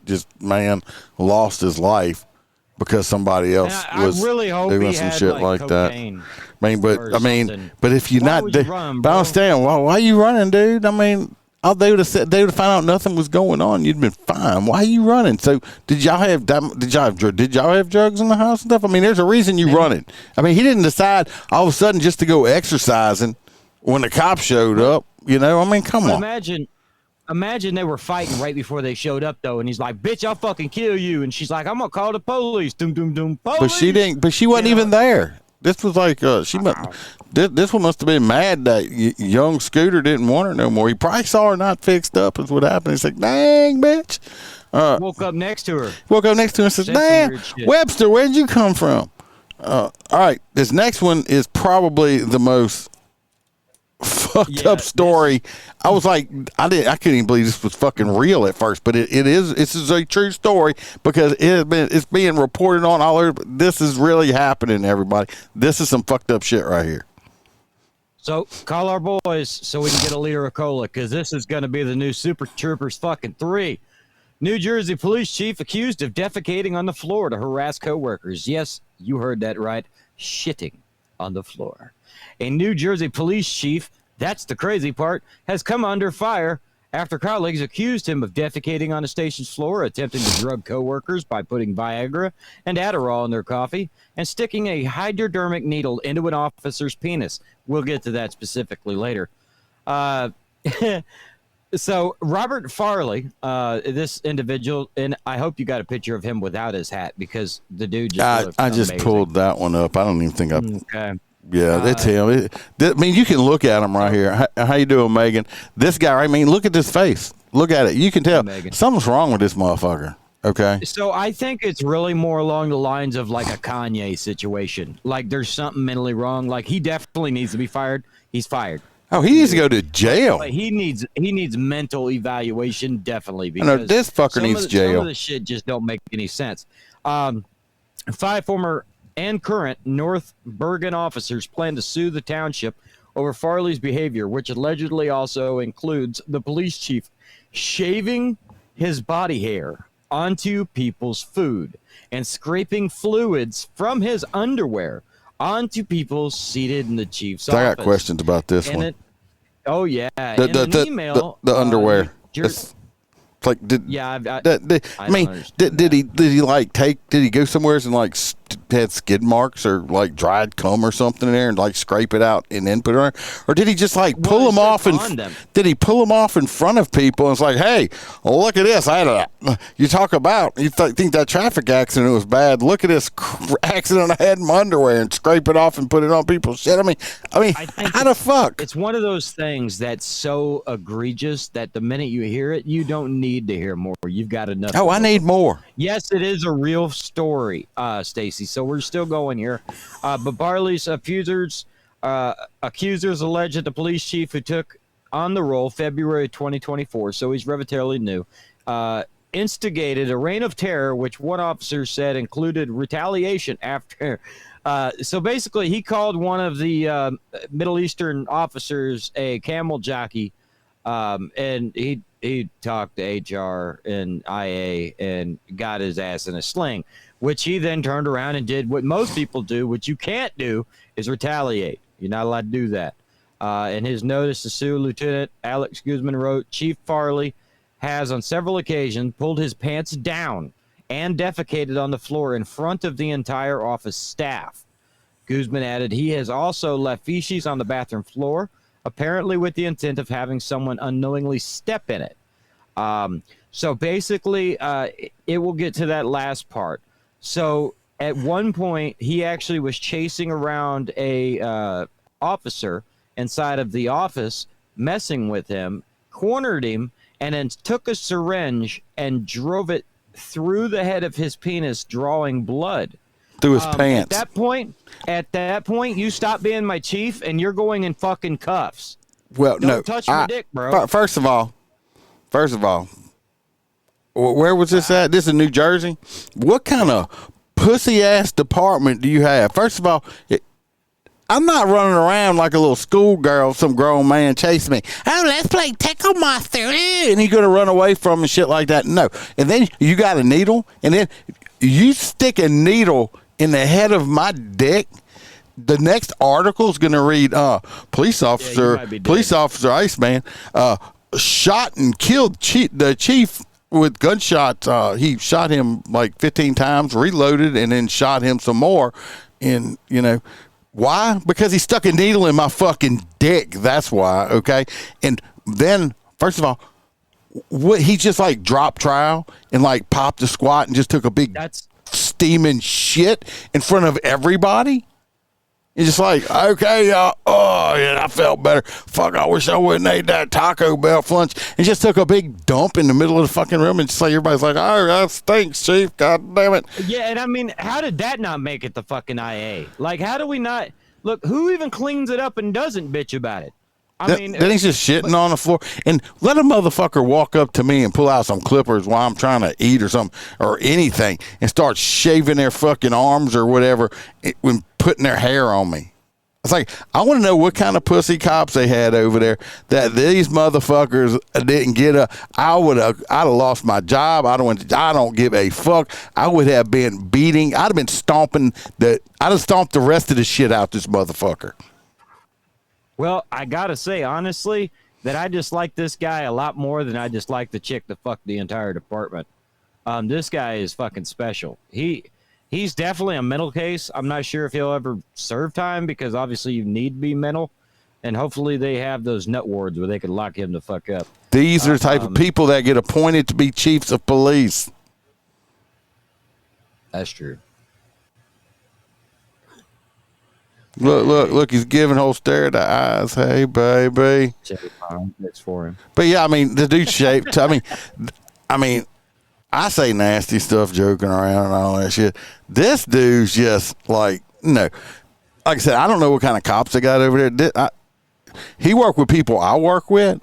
just man lost his life because somebody else was doing some shit like that. But if you're not, but I understand why are you running, dude? I mean, they would have found out nothing was going on. You'd been fine. Why are you running? So did y'all have drugs in the house and stuff? I mean, there's a reason you running. I mean, he didn't decide all of a sudden just to go exercising when the cops showed up. I mean, come on. Imagine they were fighting right before they showed up, though, and he's like, "Bitch, I'll fucking kill you," and she's like, "I'm gonna call the police." Doom, doom, doom. Police. But she didn't. But she wasn't even there. This was like this one must have been mad that Young Scooter didn't want her no more. He probably saw her not fixed up. Is what happened. He's like, "Dang, bitch." Woke up next to her and said, "Damn, Webster, where'd you come from?" All right, this next one is probably the most fucked up story. I was like, I couldn't even believe this was fucking real at first, but it is. This is a true story because it's being reported on all over. This is really happening, everybody. This is some fucked up shit right here. So call our boys so we can get a liter of cola, because this is going to be the new Super Troopers fucking 3. New Jersey police chief accused of defecating on the floor to harass coworkers. Yes, you heard that right. Shitting on the floor. A New Jersey police chief, that's the crazy part, has come under fire after colleagues accused him of defecating on the station's floor, attempting to drug coworkers by putting Viagra and Adderall in their coffee, and sticking a hypodermic needle into an officer's penis. We'll get to that specifically later. So Robert Farley, this individual, and I hope you got a picture of him without his hat, because the dude just I just pulled that one up. I don't even think I... Okay. Yeah, that's him. I mean, you can look at him right here. How you doing, Megan? This guy, I mean, look at this face. Look at it. You can tell something's wrong with this motherfucker. Okay. So I think it's really more along the lines of like a Kanye situation. Like there's something mentally wrong. Like he definitely needs to be fired. He's fired. Oh, he needs to go to jail. But he needs mental evaluation, definitely. Because I know this fucker needs jail. Some of the shit just don't make any sense. 5 former and current North Bergen officers plan to sue the township over Farley's behavior, which allegedly also includes the police chief shaving his body hair onto people's food and scraping fluids from his underwear onto people seated in the chief's office. I got questions about this one. The email, the underwear. Like did he like did he go somewhere and like had skid marks or like dried cum or something in there and like scrape it out and then put it on, or did he just like pull them off did he pull them off in front of people and it's like, hey, well, look at this, I had you talk about think that traffic accident was bad, look at this accident I had in my underwear, and scrape it off and put it on people's shit. I mean how the fuck? It's one of those things that's so egregious that the minute you hear it, you don't need to hear more. You've got enough. Oh, I need more. Yes, it is a real story, Stacy. So we're still going here. But Barley's accusers allege that the police chief who took on the role February 2024, so he's relatively new, instigated a reign of terror, which one officer said included retaliation after. So basically, he called one of the Middle Eastern officers a camel jockey, and he talked to HR and IA and got his ass in a sling, which he then turned around and did what most people do, which you can't do, is retaliate. You're not allowed to do that. In his notice to sue, Lieutenant Alex Guzman wrote, Chief Farley has on several occasions pulled his pants down and defecated on the floor in front of the entire office staff. Guzman added he has also left feces on the bathroom floor, apparently with the intent of having someone unknowingly step in it. So basically, it will get to that last part. So at one point, he actually was chasing around a officer inside of the office, messing with him, cornered him, and then took a syringe and drove it through the head of his penis, drawing blood. Through his pants. At that point, you stop being my chief, and you're going in fucking cuffs. Well, Don't touch my dick, bro. First of all, where was this at? This is New Jersey. What kind of pussy ass department do you have? First of all, I'm not running around like a little schoolgirl, some grown man chasing me. Oh, let's play Tickle Monster. And he's going to run away from and shit like that. No. And then you got a needle, and then you stick a needle in the head of my dick. The next article is going to read, police officer Iceman shot and killed the chief with gunshots. He shot him like 15 times, reloaded, and then shot him some more. And, why? Because he stuck a needle in my fucking dick. That's why, okay? And then, first of all, he just like dropped trial and like popped a squat and just took a big steaming shit in front of everybody? You're just like, okay, I felt better. Fuck, I wish I wouldn't ate that Taco Bell for lunch. And just took a big dump in the middle of the fucking room and just like everybody's like, oh, that stinks, Chief. God damn it. Yeah, and I mean, how did that not make it the fucking IA? Like, how do we not look? Who even cleans it up and doesn't bitch about it? then he's just shitting on the floor. And let a motherfucker walk up to me and pull out some clippers while I'm trying to eat or something or anything and start shaving their fucking arms or whatever when putting their hair on me. It's like, I want to know what kind of pussy cops they had over there that these motherfuckers didn't get I'd have lost my job. I don't give a fuck. I would have been beating. I'd have been I'd have stomped the rest of the shit out this motherfucker. Well, I gotta say, honestly, that I dislike this guy a lot more than I dislike the chick that fucked the entire department. This guy is fucking special. He's definitely a mental case. I'm not sure if he'll ever serve time because obviously you need to be mental, and hopefully they have those nut wards where they can lock him the fuck up. These are the type of people that get appointed to be chiefs of police. That's true. Look, he's giving whole stare at the eyes. Hey, baby. It's for him. But yeah, I mean, the dude's shaped. I mean, I say nasty stuff joking around and all that shit. This dude's just like, like I said, I don't know what kind of cops they got over there. He worked with people I work with.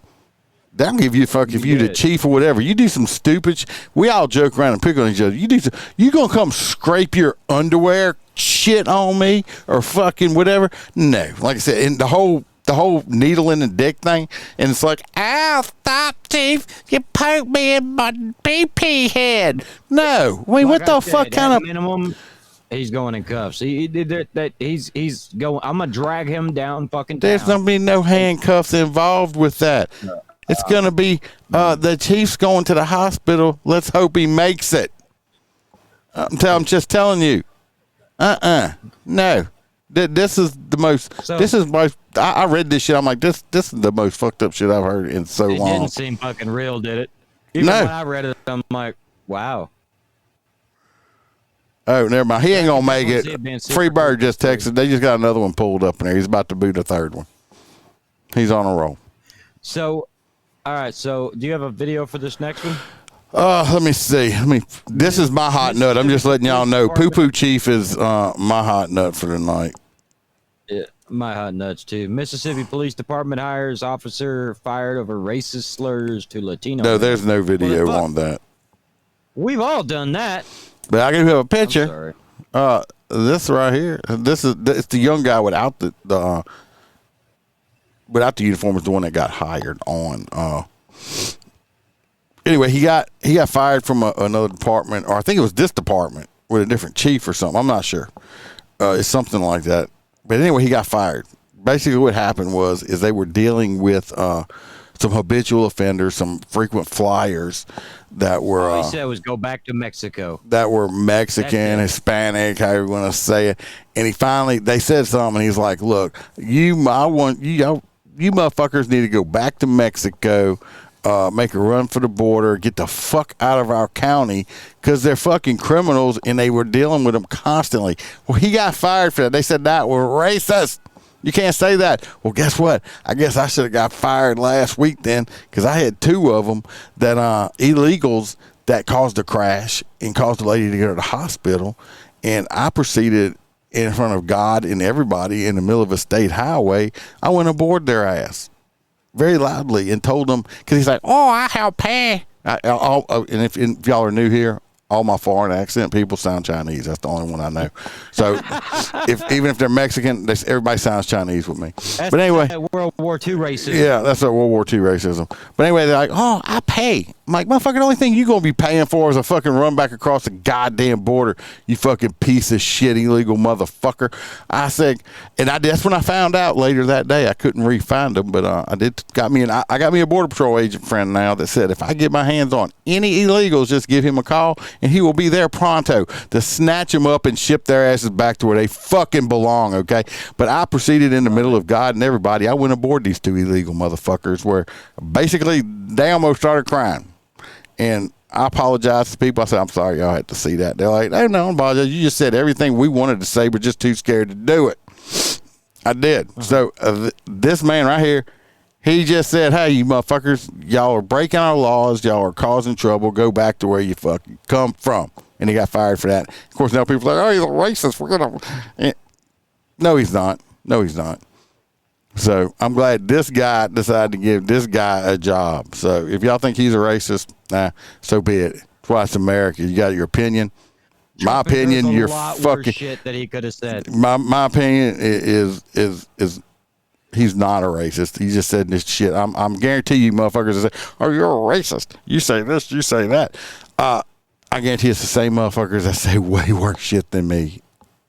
They don't give you a fuck if you the chief or whatever. You do some stupid we all joke around and pick on each other. You gonna come scrape your underwear shit on me or fucking whatever? No. Like I said, and the whole needle in the dick thing, and it's like, ow, stop, chief, you poked me in my PP head. No. I mean, what the fuck kind of minimum? He's going in cuffs. He did that. He's going. I'm gonna drag him down fucking down. There's gonna be no handcuffs involved with that. It's gonna be the chief's going to the hospital. Let's hope he makes it. I'm just telling you. No. This is the most. I read this shit. I'm like, this is the most fucked up shit I've heard in so long. It didn't seem fucking real, did it? Even no. when I read it, I'm like, wow. Oh, never mind. He ain't gonna make it. Freebird just texted. They just got another one pulled up in there. He's about to boot a third one. He's on a roll. So, all right. So, do you have a video for this next one? Let me see. This is my hot nut. I'm just letting y'all know. Poo Poo Chief is my hot nut for the night. Yeah, my hot nuts too. Mississippi Police Department hires officer fired over racist slurs to Latino. No, there's no video on that. We've all done that. But I can have a picture. This right here. It's the young guy without the uniform is the one that got hired on. Anyway, he got fired from another department, or I think it was this department with a different chief or something. I'm not sure. It's something like that. But anyway, he got fired. Basically, what happened is they were dealing with some habitual offenders, some frequent flyers that were. He said was go back to Mexico. That were Mexican, Hispanic, however you want to say it. And they said something. He's like, "Look, you motherfuckers need to go back to Mexico." Make a run for the border, get the fuck out of our county because they're fucking criminals and they were dealing with them constantly. Well, he got fired for that. They said that we're racist. You can't say that. Well, guess what? I guess I should have got fired last week then because I had two of them that illegals that caused a crash and caused the lady to go to the hospital. And I proceeded in front of God and everybody in the middle of a state highway. I went aboard their ass. Very loudly and told them because he's like, "Oh, I help pay." And if y'all are new here, all my foreign accent people sound Chinese. That's the only one I know. So even if they're Mexican, everybody sounds Chinese with me. That's but anyway, World War II racism. Yeah, that's a World War II racism. But anyway, they're like, "Oh, I pay." I'm like, "Motherfucker, the only thing you gonna be paying for is a fucking run back across the goddamn border. You fucking piece of shit, illegal motherfucker." I said, and that's when I found out later that day. I couldn't re-find them, but I got me a Border Patrol agent friend now that said if I get my hands on any illegals, just give him a call and he will be there pronto to snatch them up and ship their asses back to where they fucking belong. Okay, but I proceeded in the middle of God and everybody. I went aboard these two illegal motherfuckers where basically they almost started crying. And I apologized to people. I said, "I'm sorry y'all had to see that." They're like, "Oh, no, I apologize. You just said everything we wanted to say, but just too scared to do it." I did. So this man right here, he just said, "Hey, you motherfuckers, y'all are breaking our laws. Y'all are causing trouble. Go back to where you fucking come from." And he got fired for that. Of course, now people are like, "Oh, he's a racist. We're going to." No, he's not. No, he's not. So I'm glad this guy decided to give this guy a job. So if y'all think he's a racist, so be it. That's why it's America. You got your opinion. My opinion, you're fucking shit that he could have said. My opinion is he's not a racist. He just said this shit. I'm guarantee you motherfuckers say, "Oh, you're a racist. You say this, you say that." I guarantee it's the same motherfuckers that say way worse shit than me,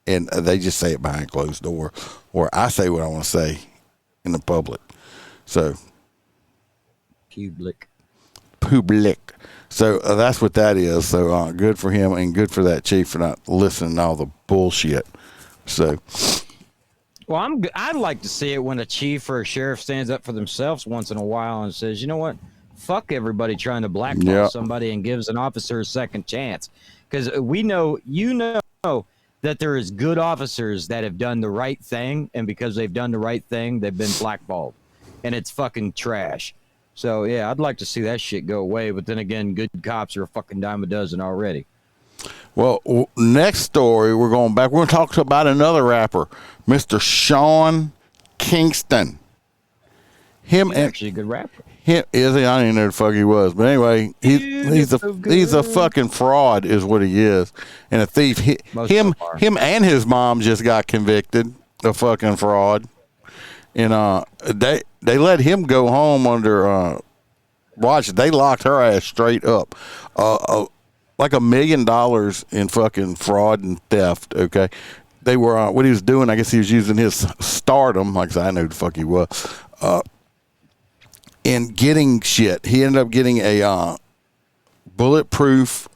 and they just say it behind closed door, or I say what I want to say in the public. So public. So that's what that is. So good for him and good for that chief for not listening to all the bullshit. So, well, I'd like to see it when a chief or a sheriff stands up for themselves once in a while and says, you know what, fuck everybody trying to blackball somebody and gives an officer a second chance. Because we know, that there is good officers that have done the right thing, and because they've done the right thing, they've been blackballed, and it's fucking trash. So yeah, I'd like to see that shit go away, but then again, good cops are a fucking dime a dozen already. Well, next story, we're going back. We're going to talk about another rapper, Mr. Sean Kingston. He's actually a good rapper. I didn't know the fuck he was, but anyway, he's a fucking fraud, is what he is, and a thief. Him and his mom just got convicted of fucking fraud, and they let him go home under watch. They locked her ass straight up, like $1 million in fucking fraud and theft. Okay, they were what he was doing. I guess he was using his stardom, like I know who the fuck he was. In getting shit, he ended up getting a bulletproof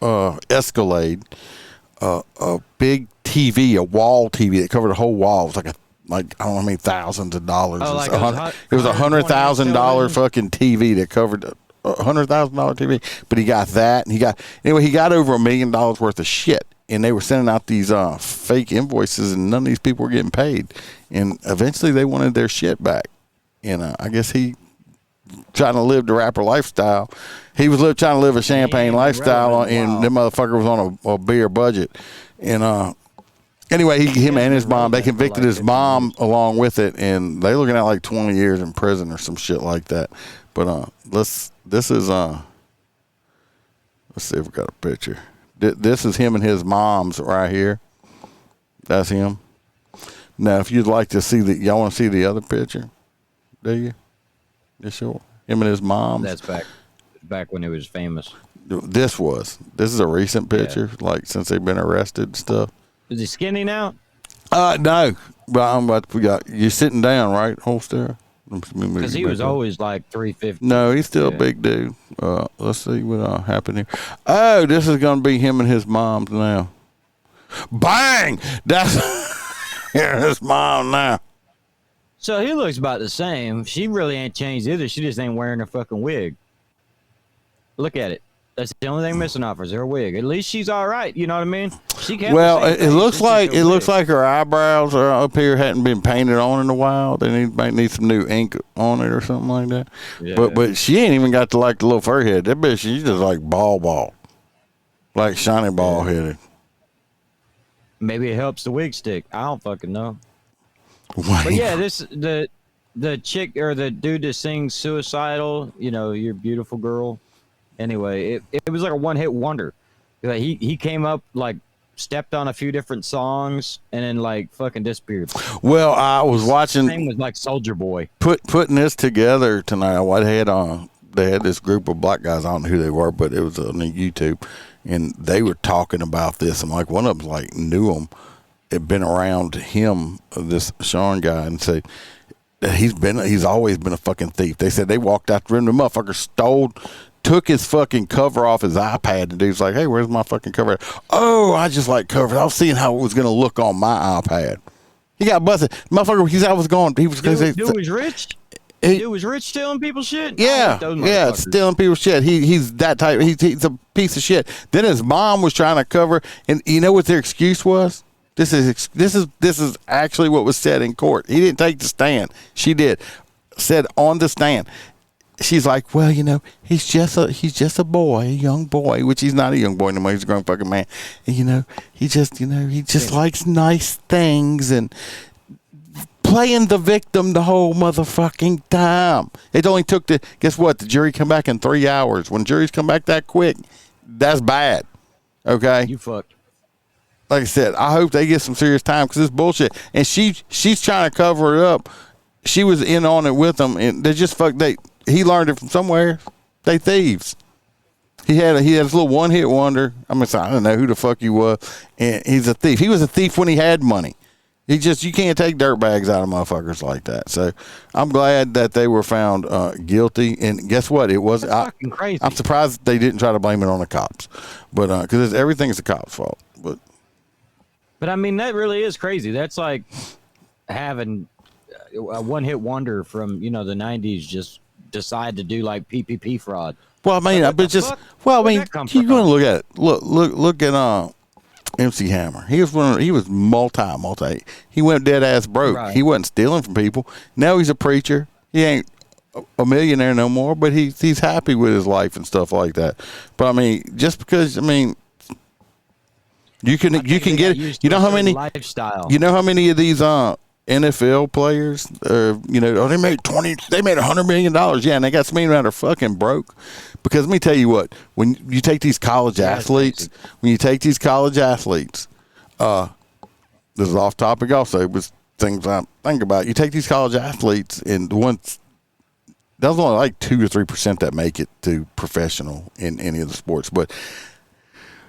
Escalade, a big TV, a wall TV that covered the whole wall. It was I don't know how many thousands of dollars. Oh, it was $100,000 fucking TV that covered $100,000 TV. But he got that, and he got over $1 million worth of shit. And they were sending out these fake invoices, and none of these people were getting paid. And eventually, they wanted their shit back. And I guess he trying to live the rapper lifestyle. He was trying to live a champagne lifestyle, and the motherfucker was on a beer budget. And anyway, him and his mom, they convicted his mom along with it, and they looking at like 20 years in prison or some shit like that. But let's see if we got a picture. This is him and his mom's right here. That's him. Now, if you'd like to see y'all want to see the other picture, do you? Yeah, sure. Him and his mom. That's back when he was famous. This is a recent picture, like since they've been arrested and stuff. Is he skinny now? No. But you're sitting down, right, Holster? Because he was always like 350. No, he's still a big dude. Let's see what happened here. Oh, this is going to be him and his mom now. Bang! That's his mom now. So he looks about the same. She really ain't changed either. She just ain't wearing a fucking wig. Look at it. That's the only thing missing off is her wig. At least she's all right. You know what I mean? It looks like her eyebrows are up here hadn't been painted on in a while. They might need some new ink on it or something like that. Yeah. But she ain't even got the little fur head. That bitch, she's just like ball, like shiny ball headed. Maybe it helps the wig stick. I don't fucking know. But yeah, the chick or the dude that sings "Suicidal," "You're Beautiful Girl." Anyway, it was like a one-hit wonder. Like he came up, like stepped on a few different songs, and then like fucking disappeared. Well, I was watching. His name was like Soldier Boy. Putting this together tonight. They had this group of black guys. I don't know who they were, but it was on YouTube, and they were talking about this. And like one of them like knew him. Had been around him, this Sean guy, and said he's always been a fucking thief. They said they walked out the room, the motherfucker took his fucking cover off his iPad, and the dude's like, "Hey, where's my fucking cover?" "Oh, I just like covered. I was seeing how it was gonna look on my iPad." He got busted, motherfucker. Dude was rich. Dude was rich stealing people's shit. Yeah, stealing people's shit. He's that type. He's a piece of shit. Then his mom was trying to cover, and you know what their excuse was? This is actually what was said in court. He didn't take the stand. She did. Said on the stand. She's like, well, he's just a boy, a young boy, which he's not a young boy anymore. He's a grown fucking man. And, he just likes nice things. And playing the victim the whole motherfucking time. It only took guess what? The jury come back in 3 hours. When juries come back that quick, that's bad. Okay? You fucked. Like I said, I hope they get some serious time because it's bullshit. And she's trying to cover it up. She was in on it with them, and they just fucked. He learned it from somewhere. They thieves. He had his little one-hit wonder. I don't know who the fuck he was, and he's a thief. He was a thief when he had money. You can't take dirt bags out of motherfuckers like that. So I'm glad that they were found guilty. And guess what? It was fucking crazy. I'm surprised they didn't try to blame it on the cops, but because everything's the cops' fault. But I mean, that really is crazy. That's like having a one-hit wonder from the 90s just decide to do like PPP fraud. Well, I mean, you're going to look at it. Look at MC Hammer. He was multi. He went dead ass broke. Right. He wasn't stealing from people. Now he's a preacher. He ain't a millionaire no more, but he's happy with his life and stuff like that. But I mean, just because you can get it. You know how many lifestyle. You know how many of these NFL players they made $100 million. Yeah, and they got so many that are fucking broke. Because let me tell you what, when you take these college athletes, this is off topic also, it was things I think about. You take these college athletes, and there's only like 2 to 3% that make it to professional in any of the sports. But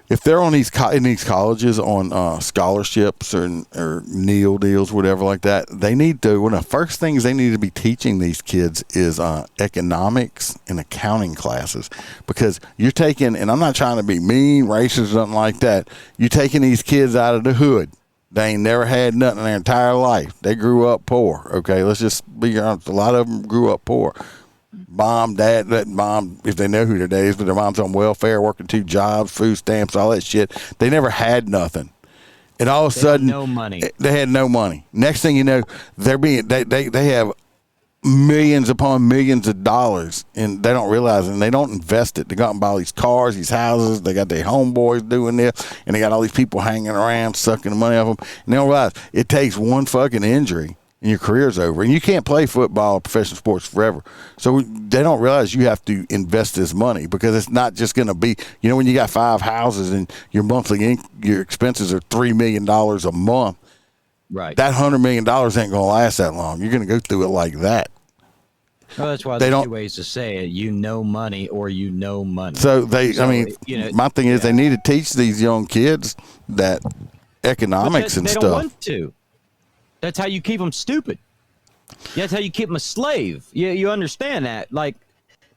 if they're on in these colleges on scholarships or NEAL deals, whatever like that, they need to. One of the first things they need to be teaching these kids is economics and accounting classes, because you're taking, and I'm not trying to be mean, racist, something like that. You're taking these kids out of the hood. They ain't never had nothing in their entire life. They grew up poor. Okay, let's just be honest. A lot of them grew up poor. Mom, if they know who their dad is, but their mom's on welfare, working 2 jobs, food stamps, all that shit. They never had nothing. And all of a sudden, no money. They had no money. Next thing you know, they have millions upon millions of dollars, and they don't realize it, and they don't invest it. They go out and buy these cars, these houses. They got their homeboys doing this, and they got all these people hanging around, sucking the money off them. And they don't realize it takes one fucking injury and your career's over. And you can't play football or professional sports forever. So they don't realize you have to invest this money, because it's not just going to be, when you got 5 houses and your monthly your expenses are $3 million a month. Right. That $100 million ain't going to last that long. You're going to go through it like that. Well, that's why there's 2 ways to say it. Money or money. So my thing is they need to teach these young kids that economics and stuff. They don't want to. That's how you keep them stupid. That's how you keep them a slave. You understand that? Like,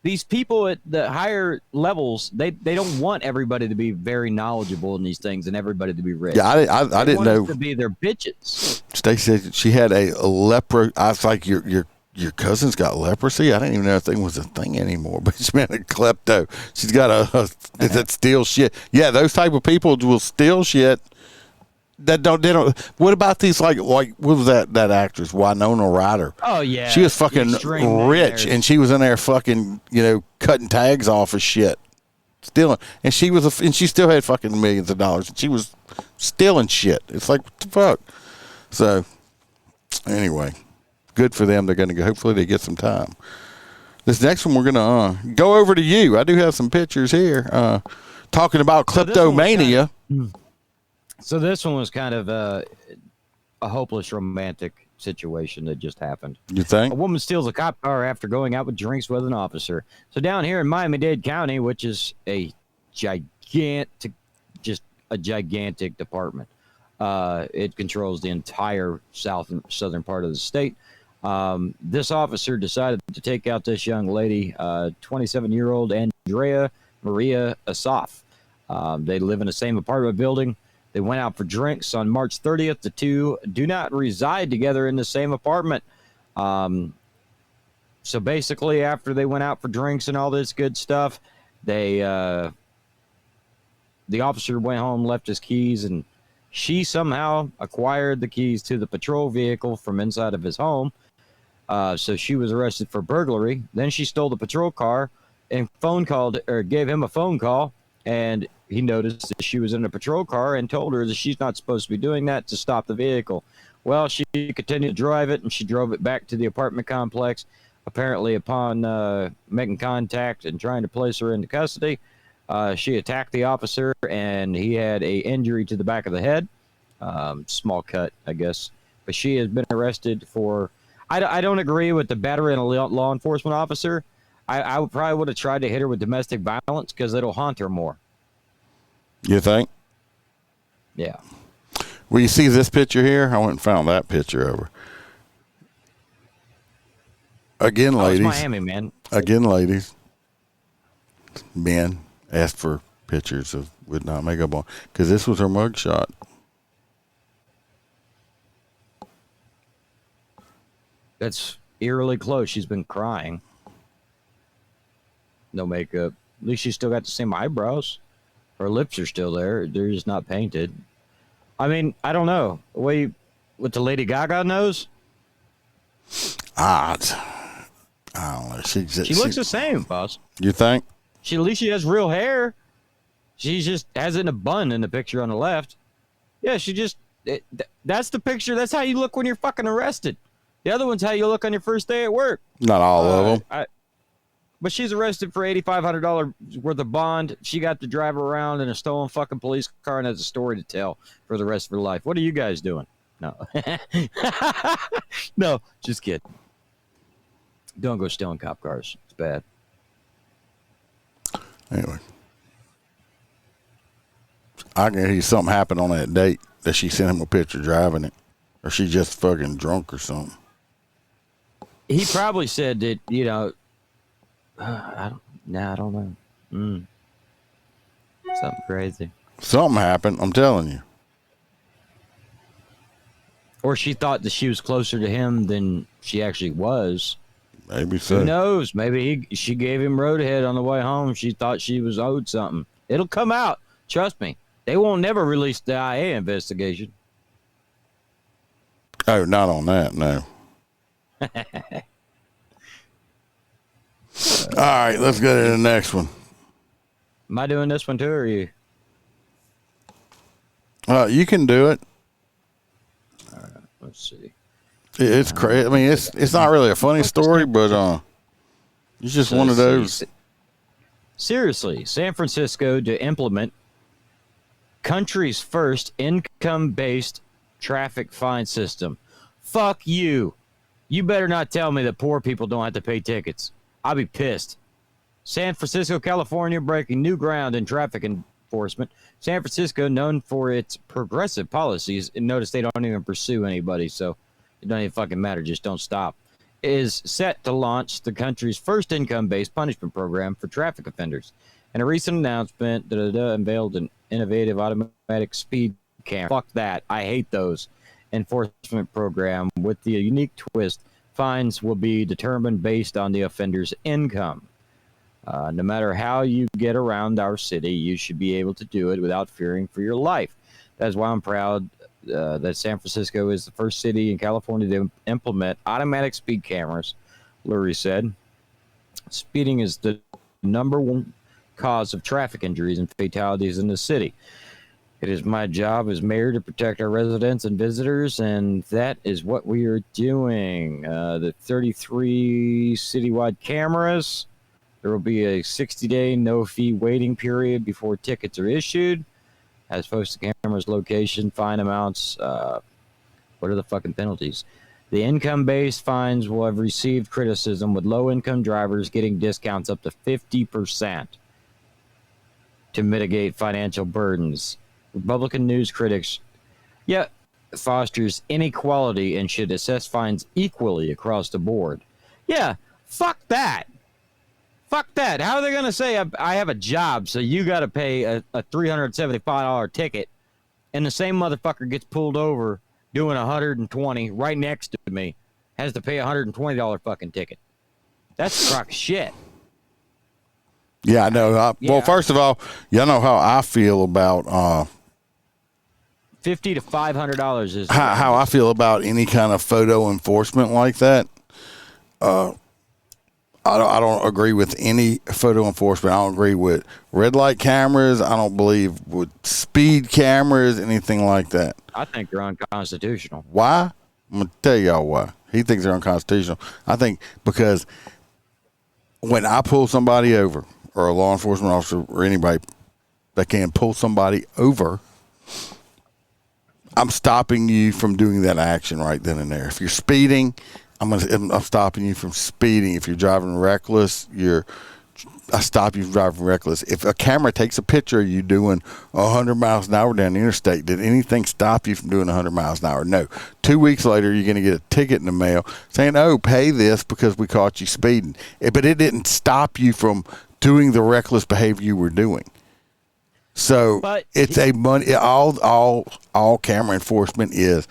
these people at the higher levels, they don't want everybody to be very knowledgeable in these things and everybody to be rich. Yeah, I didn't know. To be their bitches. Stacey said she had a leper. I was like, your cousin's got leprosy? I didn't even know that thing was a thing anymore. But she's been a klepto. She's got that steal shit. Yeah, those type of people will steal shit. They don't. What about these like what was that actress Winona Ryder? Oh yeah, she was fucking rich, and she was in there fucking cutting tags off of shit, stealing, and she still had fucking millions of dollars, and she was stealing shit. It's like, what the fuck? So anyway, good for them. They're going to go. Hopefully they get some time. This next one we're going to go over to you. I do have some pictures here talking about kleptomania. So this one was kind of a hopeless romantic situation that just happened. You think? A woman steals a cop car after going out with drinks with an officer. So down here in Miami-Dade County, which is a gigantic department, it controls the entire southern part of the state. This officer decided to take out this young lady, 27-year-old Andrea Maria Asaf. They live in the same apartment building. They went out for drinks on March 30th. The two do not reside together in the same apartment. So basically, after they went out for drinks and all this good stuff, the officer went home, left his keys, and she somehow acquired the keys to the patrol vehicle from inside of his home. So she was arrested for burglary. Then she stole the patrol car and gave him a phone call, and he noticed that she was in a patrol car and told her that she's not supposed to be doing that, to stop the vehicle. Well, she continued to drive it, and she drove it back to the apartment complex. Apparently, upon making contact and trying to place her into custody, she attacked the officer, and he had a injury to the back of the head. Small cut, I guess. But she has been arrested for... I don't agree with the battery on a law enforcement officer. I probably would have tried to hit her with domestic violence because it'll haunt her more. You think? Yeah. Well, you see this picture here? I went and found that picture over. Again, ladies. It's Miami, man. Again, ladies. Men asked for pictures of with not makeup on because this was her mugshot. That's eerily close. She's been crying. No makeup. At least she's still got the same eyebrows. Her lips are still there. They're just not painted. I mean, I don't know. With the Lady Gaga nose? I don't know. She looks the same, boss. You think? At least she has real hair. She just has it in a bun in the picture on the left. Yeah, that's the picture. That's how you look when you're fucking arrested. The other one's how you look on your first day at work. Not all of them. But she's arrested for $8,500 worth of bond. She got to drive around in a stolen fucking police car and has a story to tell for the rest of her life. What are you guys doing? No. No, just kidding. Don't go stealing cop cars. It's bad. Anyway. I can hear something happened on that date that she sent him a picture driving it. Or she just fucking drunk or something. He probably said that, I don't know. Something crazy. Something happened, I'm telling you. Or she thought that she was closer to him than she actually was. Maybe so. Who knows? Maybe she gave him roadhead on the way home. She thought she was owed something. It'll come out. Trust me. They won't never release the IA investigation. Oh, not on that, no. All right, let's go to the next one. Am I doing this one too, or are you? You can do it. All right, let's see. It's crazy. I mean, it's not really a funny story, but it's just one of those. Seriously, San Francisco to implement country's first income-based traffic fine system. Fuck you. You better not tell me that poor people don't have to pay tickets. I'll be pissed. San Francisco, California, breaking new ground in traffic enforcement. San Francisco, known for its progressive policies, and notice they don't even pursue anybody, so it doesn't even fucking matter. Just don't stop. Is set to launch the country's first income-based punishment program for traffic offenders. In a recent announcement, unveiled an innovative automatic speed camera. Fuck that. I hate those. Enforcement program with the unique twist. Fines will be determined based on the offender's income. No matter how you get around our city, you should be able to do it without fearing for your life. That's why I'm proud that San Francisco is the first city in California to implement automatic speed cameras, Lurie said. Speeding is the number one cause of traffic injuries and fatalities in the city. It is my job as mayor to protect our residents and visitors, and that is what we are doing. The 33 citywide cameras. There will be a 60-day no-fee waiting period before tickets are issued. As opposed to cameras, location, fine amounts. What are the fucking penalties? The income-based fines will have received criticism, with low-income drivers getting discounts up to 50% to mitigate financial burdens. Republican news critics, fosters inequality and should assess fines equally across the board. Yeah, fuck that. Fuck that. How are they going to say I have a job, so you got to pay a $375 ticket, and the same motherfucker gets pulled over doing 120 right next to me, has to pay a $120 fucking ticket? That's a crock of shit. Yeah, I know. Well, first of all, y'all know how I feel about $50 to $500 is how I feel about any kind of photo enforcement like that. I don't agree with any photo enforcement. I don't agree with red light cameras. I don't believe with speed cameras, anything like that. I think they're unconstitutional. Why? I'm going to tell y'all why. He thinks they're unconstitutional. I think because when I pull somebody over, or a law enforcement officer or anybody that can pull somebody over, I'm stopping you from doing that action right then and there. If you're speeding, I'm stopping you from speeding. If you're driving reckless, I stop you from driving reckless. If a camera takes a picture of you doing 100 miles an hour down the interstate, did anything stop you from doing 100 miles an hour? No. 2 weeks later, you're going to get a ticket in the mail saying, oh, pay this because we caught you speeding. But it didn't stop you from doing the reckless behavior you were doing. So it's a money. All camera enforcement is.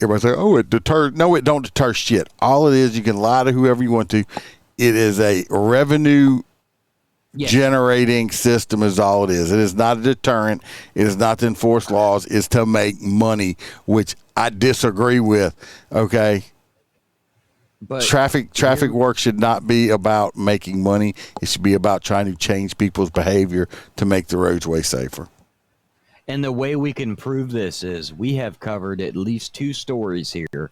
Everybody say, oh, it deters. No, it don't deter shit. All it is, you can lie to whoever you want to. It is a revenue generating system is all it is. It is not a deterrent. It is not to enforce laws. It's to make money, which I disagree with. Okay. But traffic work should not be about making money. It should be about trying to change people's behavior to make the roads way safer. And the way we can prove this is we have covered at least 2 stories here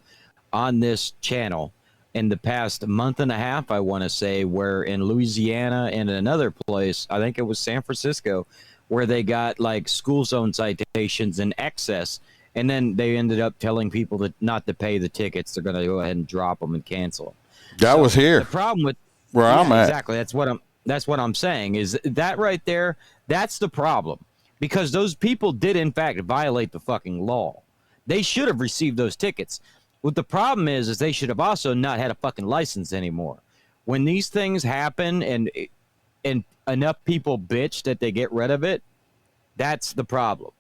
on this channel in the past month and a half, I want to say, where in Louisiana and another place, I think it was San Francisco, where they got like school zone citations in excess. And then they ended up telling people that not to pay the tickets. They're going to go ahead and drop them and cancel them. That was here. The problem with where I'm at. Exactly. That's what I'm saying is that right there. That's the problem. Because those people did, in fact, violate the fucking law. They should have received those tickets. What the problem is they should have also not had a fucking license anymore. When these things happen and enough people bitch that they get rid of it, that's the problem.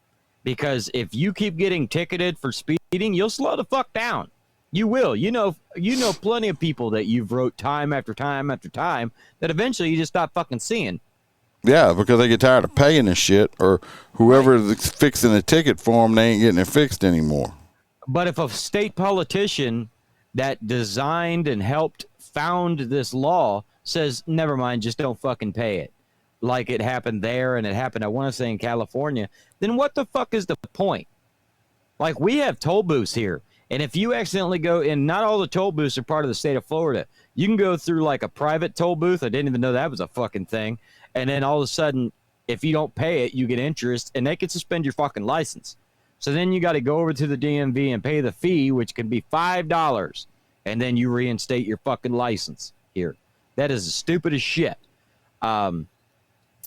Because if you keep getting ticketed for speeding, you'll slow the fuck down. You will. You know plenty of people that you've wrote time after time after time that eventually you just stop fucking seeing. Yeah, because they get tired of paying this shit, or whoever's fixing the ticket for them, they ain't getting it fixed anymore. But if a state politician that designed and helped found this law says, never mind, just don't fucking pay it, like it happened there and it happened, I want to say, in California, then what the fuck is the point? Like, we have toll booths here. And if you accidentally go, and not all the toll booths are part of the state of Florida, you can go through like a private toll booth. I didn't even know that was a fucking thing. And then all of a sudden, if you don't pay it, you get interest, and they can suspend your fucking license. So then you got to go over to the DMV and pay the fee, which can be $5, and then you reinstate your fucking license here. That is the stupidest shit. But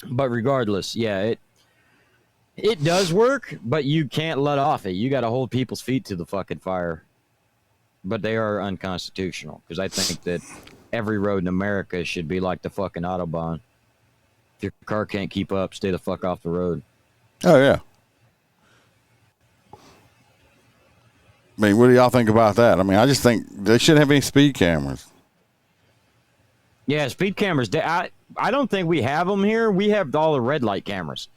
regardless, yeah, it does work, but you can't let off it. You got to hold people's feet to the fucking fire. But they are unconstitutional, because I think that every road in America should be like the fucking Autobahn. If your car can't keep up, stay the fuck off the road. Oh, yeah. I mean, what do y'all think about that? I mean, I just think they shouldn't have any speed cameras. Yeah, speed cameras. I don't think we have them here. We have all the red light cameras.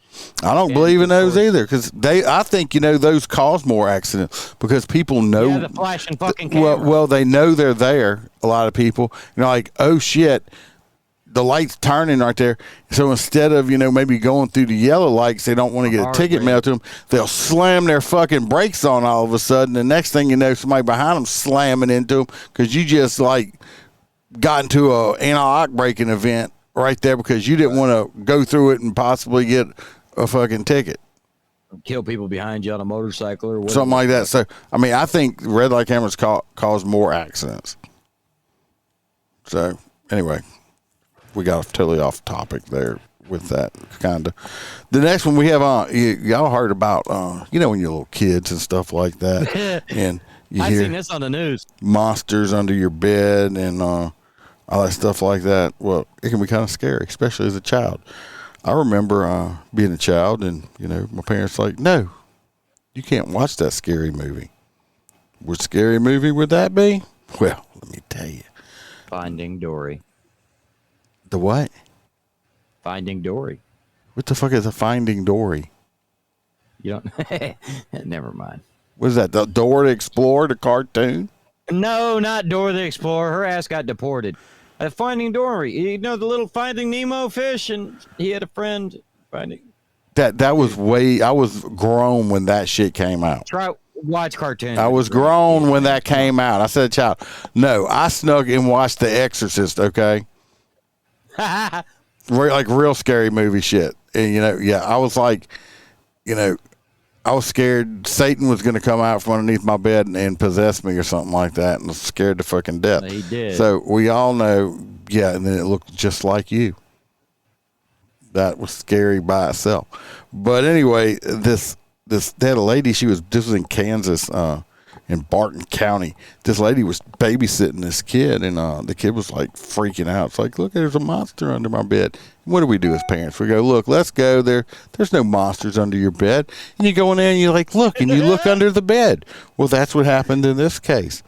I don't believe in those either, because I think, those cause more accidents because people know. Yeah, the flashing fucking cameras. Well, they know they're there, a lot of people. Like, oh, shit, the light's turning right there. So instead of, maybe going through the yellow lights, they don't want to get a ticket mailed to them. They'll slam their fucking brakes on all of a sudden. The next thing you know, somebody behind them slamming into them because you just, got into a anti-lock braking event right there because you didn't want to go through it and possibly get a fucking ticket. Kill people behind you on a motorcycle or whatever. Something like that. So, I mean, I think red light cameras cause more accidents. So, anyway, we got totally off topic there with that, kind of. The next one we have on, y'all heard about, when you're little kids and stuff like that. And you I've hear seen this on the news. Monsters under your bed and all that stuff like that. Well, it can be kind of scary, especially as a child. I remember being a child and, my parents like, no, you can't watch that scary movie. What scary movie would that be? Well, let me tell you. Finding Dory. The what? Finding Dory. What the fuck is a Finding Dory? You don't? Never mind. What is that? The Dora the Explorer, the cartoon? No, not Dora the Explorer. Her ass got deported. At Finding Dory, you know the little Finding Nemo fish, and he had a friend finding. That was I was grown when that shit came out. Watch cartoons. I was grown when that came out. I said, child, no, I snuck and watched The Exorcist, okay? Like real scary movie shit. And, I was like, I was scared Satan was going to come out from underneath my bed and possess me or something like that, and was scared to fucking death. He did. So we all know, and then it looked just like you. That was scary by itself. But anyway, they had a lady, this was in Kansas, in Barton County. This lady was babysitting this kid, and the kid was like freaking out. It's like, look, there's a monster under my bed. What do we do as parents? We go, look, let's go there. There's no monsters under your bed. And you go in there and you're like, look, and you look under the bed. Well, that's what happened in this case.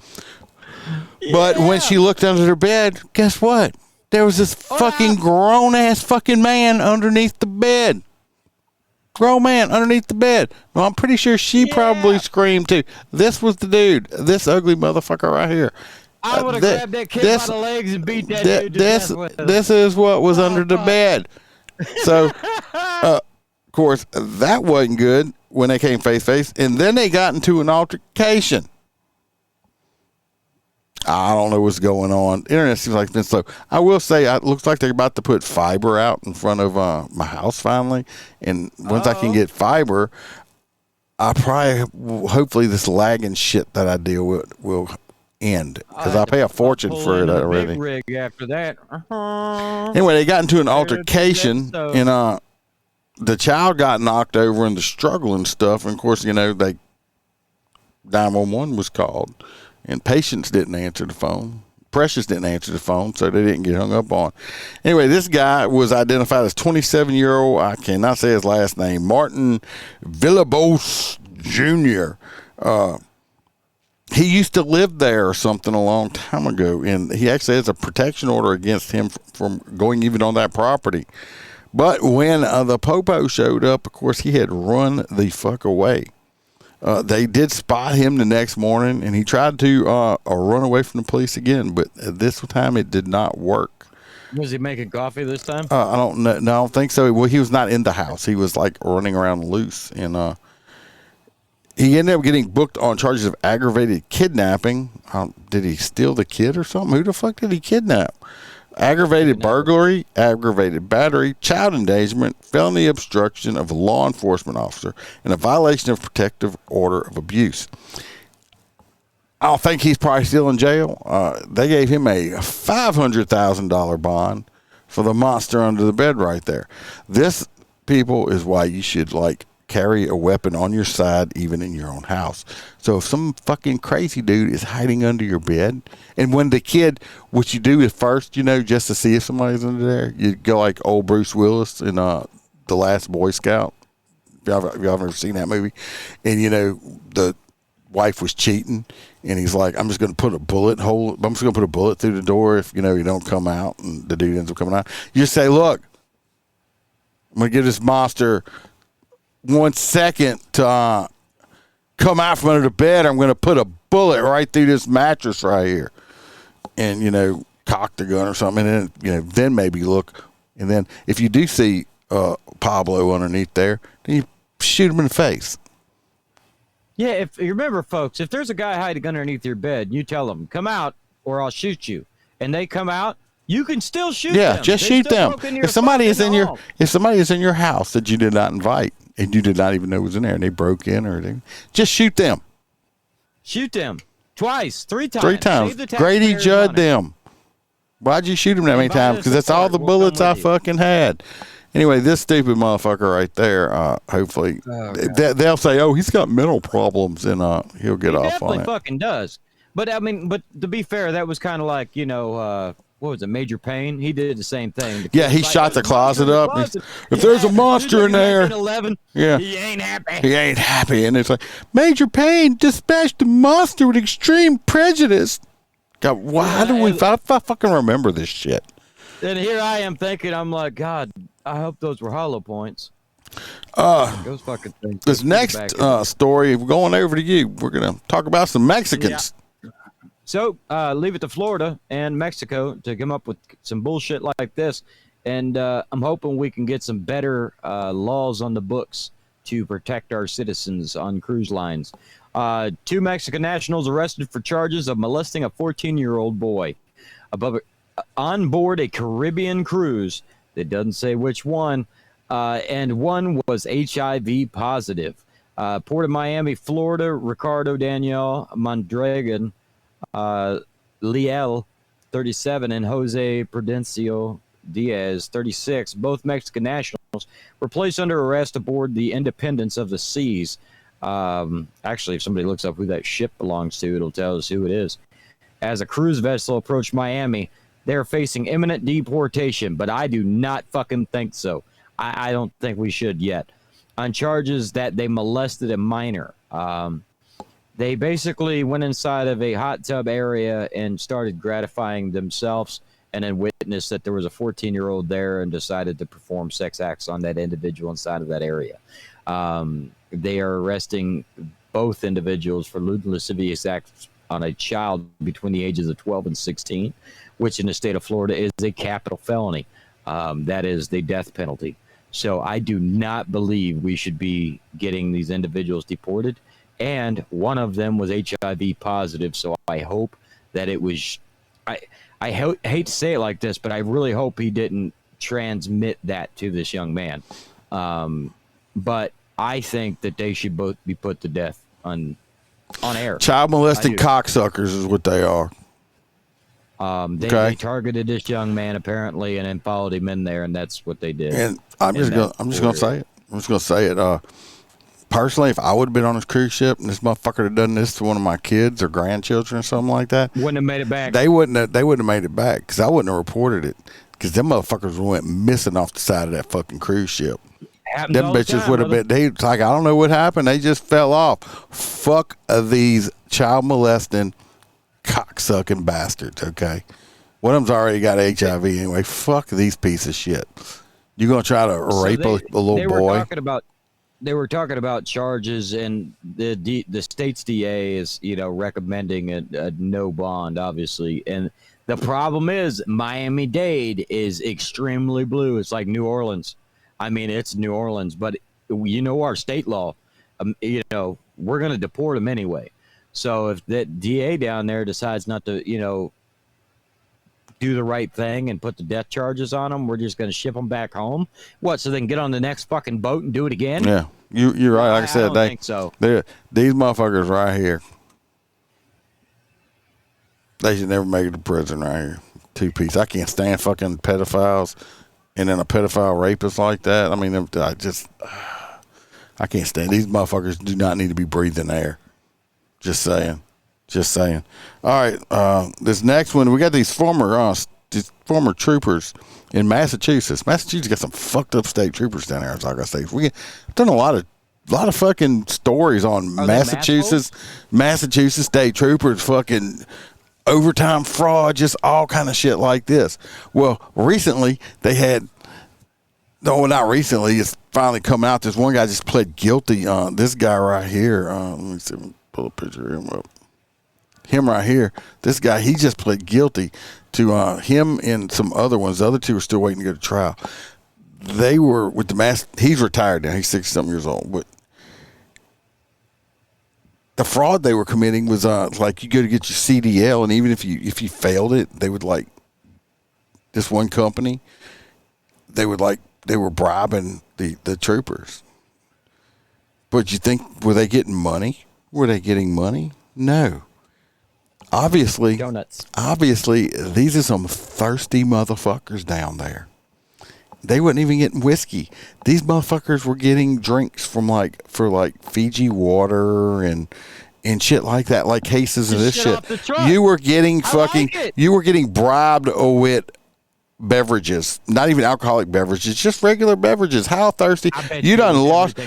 But when she looked under her bed, guess what? There was this fucking grown-ass fucking man underneath the bed. Grown man underneath the bed. Well, I'm pretty sure she probably screamed too. This was the dude. This ugly motherfucker right here. I would have grabbed that kid by the legs and beat that dude to death with it. This is what was under the bed. So, of course, that wasn't good when they came face-to-face. And then they got into an altercation. I don't know what's going on. Internet seems like it's been slow. I will say, it looks like they're about to put fiber out in front of my house finally. And once I can get fiber, hopefully this lagging shit that I deal with will end. Because I pay a fortune for it already. Big rig after that. Anyway, they got into an altercation, and the child got knocked over in the struggle and stuff. And of course, 911 was called. And Patience didn't answer the phone. Precious didn't answer the phone, so they didn't get hung up on. Anyway, this guy was identified as 27-year-old, I cannot say his last name, Martin Villalobos Jr. He used to live there or something a long time ago, and he actually has a protection order against him from going even on that property. But when the Popo showed up, of course, he had run the fuck away. They did spot him the next morning, and he tried to run away from the police again, but this time it did not work. Was he making coffee this time? I don't know. No, I don't think so. Well, he was not in the house. He was like running around loose, and he ended up getting booked on charges of aggravated kidnapping. Did he steal the kid or something? Who the fuck did he kidnap? Aggravated burglary, aggravated battery, child endangerment, felony obstruction of a law enforcement officer, and a violation of protective order of abuse. I don't think he's probably still in jail. They gave him a $500,000 bond for the monster under the bed right there. This, people, is why you should, carry a weapon on your side, even in your own house. So if some fucking crazy dude is hiding under your bed, and when the kid, what you do is first, just to see if somebody's under there, you go like old Bruce Willis in The Last Boy Scout. If y'all ever seen that movie, and the wife was cheating, and he's like, I'm just going to put a bullet through the door if you don't come out, and the dude ends up coming out. You just say, look, I'm going to give this monster 1 second to come out from under the bed. I'm going to put a bullet right through this mattress right here, and cock the gun or something, and then then maybe look, and then if you do see Pablo underneath there, then you shoot him in the face. Yeah, if you remember, folks, if there's a guy hiding underneath your bed, you tell them, come out or I'll shoot you, and they come out, you can still shoot them. Yeah, just shoot them. If somebody is in your house that you did not invite, and you did not even know was in there, and they broke in or anything, just shoot them. Shoot them. Twice. 3 times. 3 times. Grady Judd them. Why'd you shoot him that many times? Because that's all the bullets I fucking had. Anyway, this stupid motherfucker right there, hopefully, they'll say, oh, he's got mental problems, and he'll get off on it. He definitely fucking does. But, but to be fair, that was kind of like, what was it, Major Payne? He did the same thing. Yeah, he shot the closet up. If there's a monster in there, 11, yeah, he ain't happy. He ain't happy. And it's like, Major Payne dispatched a monster with extreme prejudice. God, why do we I fucking remember this shit? And here I am thinking, I'm like, God, I hope those were hollow points. Those fucking things. This next story, we're going over to you. We're going to talk about some Mexicans. So leave it to Florida and Mexico to come up with some bullshit like this. And I'm hoping we can get some better laws on the books to protect our citizens on cruise lines. 2 Mexican nationals arrested for charges of molesting a 14-year-old boy on board a Caribbean cruise. It doesn't say which one. And one was HIV positive. Port of Miami, Florida, Ricardo Daniel Mondragon, Liel, 37, and Jose Prudencio Diaz, 36, both Mexican nationals, were placed under arrest aboard the Independence of the Seas. Actually, if somebody looks up who that ship belongs to, it'll tell us who it is. As a cruise vessel approached Miami, they're facing imminent deportation, but I do not fucking think so. I don't think we should yet. On charges that they molested a minor. They basically went inside of a hot tub area and started gratifying themselves, and then witnessed that there was a 14-year-old there and decided to perform sex acts on that individual inside of that area. They are arresting both individuals for lewd and lascivious acts on a child between the ages of 12 and 16, which in the state of Florida is a capital felony. That is the death penalty. So I do not believe we should be getting these individuals deported. And one of them was HIV positive, so I hope that it was... I hate to say it like this, but I really hope he didn't transmit that to this young man. But I think that they should both be put to death on air. Child molesting cocksuckers is what they are. They targeted this young man apparently, and then followed him in there, and that's what they did. And I'm just gonna say it. I'm just gonna say it. Personally, if I would have been on this cruise ship and this motherfucker had done this to one of my kids or grandchildren or something like that, wouldn't have made it back. They wouldn't have made it back, because I wouldn't have reported it, because them motherfuckers went missing off the side of that fucking cruise ship. Them bitches would have been. It's like, I don't know what happened. They just fell off. Fuck these child molesting, cocksucking bastards. Okay, one of them's already got HIV anyway. Fuck these pieces of shit. You gonna try to rape a little boy? They were talking about charges, and the state's DA is, recommending a no bond, obviously. And the problem is Miami-Dade is extremely blue. It's like New Orleans. I mean, it's New Orleans, but our state law, we're going to deport them anyway. So if that DA down there decides not to, do the right thing and put the death charges on them, we're just going to ship them back home. What? So they can get on the next fucking boat and do it again? Yeah, you're right. Like I said, I don't think so. These motherfuckers right here, they should never make it to prison right here. 2-piece. I can't stand fucking pedophiles, and then a pedophile rapist like that. I mean, I can't stand. These motherfuckers do not need to be breathing air. Just saying. All right, this next one, we got these former troopers in Massachusetts. Massachusetts got some fucked up state troopers down there. Like I say, we've done a lot of fucking stories on Massachusetts state troopers, fucking overtime fraud, just all kind of shit like this. Well, recently they had. No, not recently. It's finally come out. This one guy just pled guilty. This guy right here. Let me see. Pull a picture of him up. Him right here, this guy, he just pled guilty to him and some other ones. The other two are still waiting to go to trial. They were with the he's retired now. He's 60-something years old. But the fraud they were committing was like, you go to get your CDL, and even if you failed it, they would, like, this one company, they were bribing the troopers. But you think, were they getting money? Were they getting money? No. Obviously, these are some thirsty motherfuckers down there. They wasn't even getting whiskey. These motherfuckers were getting drinks for Fiji water and shit like that, like cases of this shit. You were getting you were getting bribed with beverages, not even alcoholic beverages, just regular beverages. How thirsty? You done lost.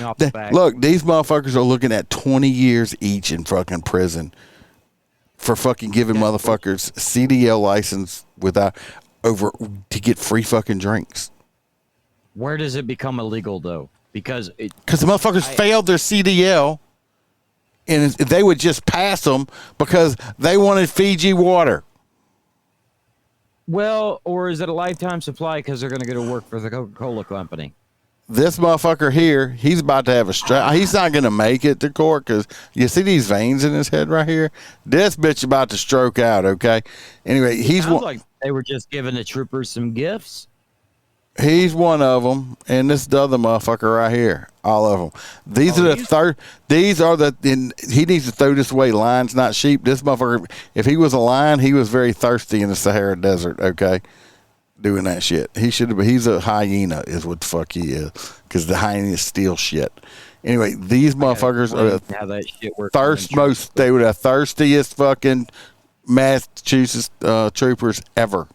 Look, these motherfuckers are looking at 20 years each in fucking prison for fucking giving motherfuckers CDL license to get free fucking drinks. Where does it become illegal though? Because the motherfuckers failed their CDL and they would just pass them because they wanted Fiji water. Well, or is it a lifetime supply because they're going to go to work for the Coca-Cola company? This motherfucker here, he's about to have a stroke. He's not going to make it to court because you see these veins in his head right here? This bitch about to stroke out, okay? Anyway, Sounds like they were just giving the troopers some gifts. He's one of them, and this is the other motherfucker right here. All of them. These are the third. These are the. He needs to throw this away. Lions, not sheep. This motherfucker. If he was a lion, he was very thirsty in the Sahara Desert. Okay, doing that shit. He should have. He's a hyena, is what the fuck he is. Because the hyenas steal shit. Anyway, these motherfuckers are how that shit works. They were the thirstiest fucking Massachusetts troopers ever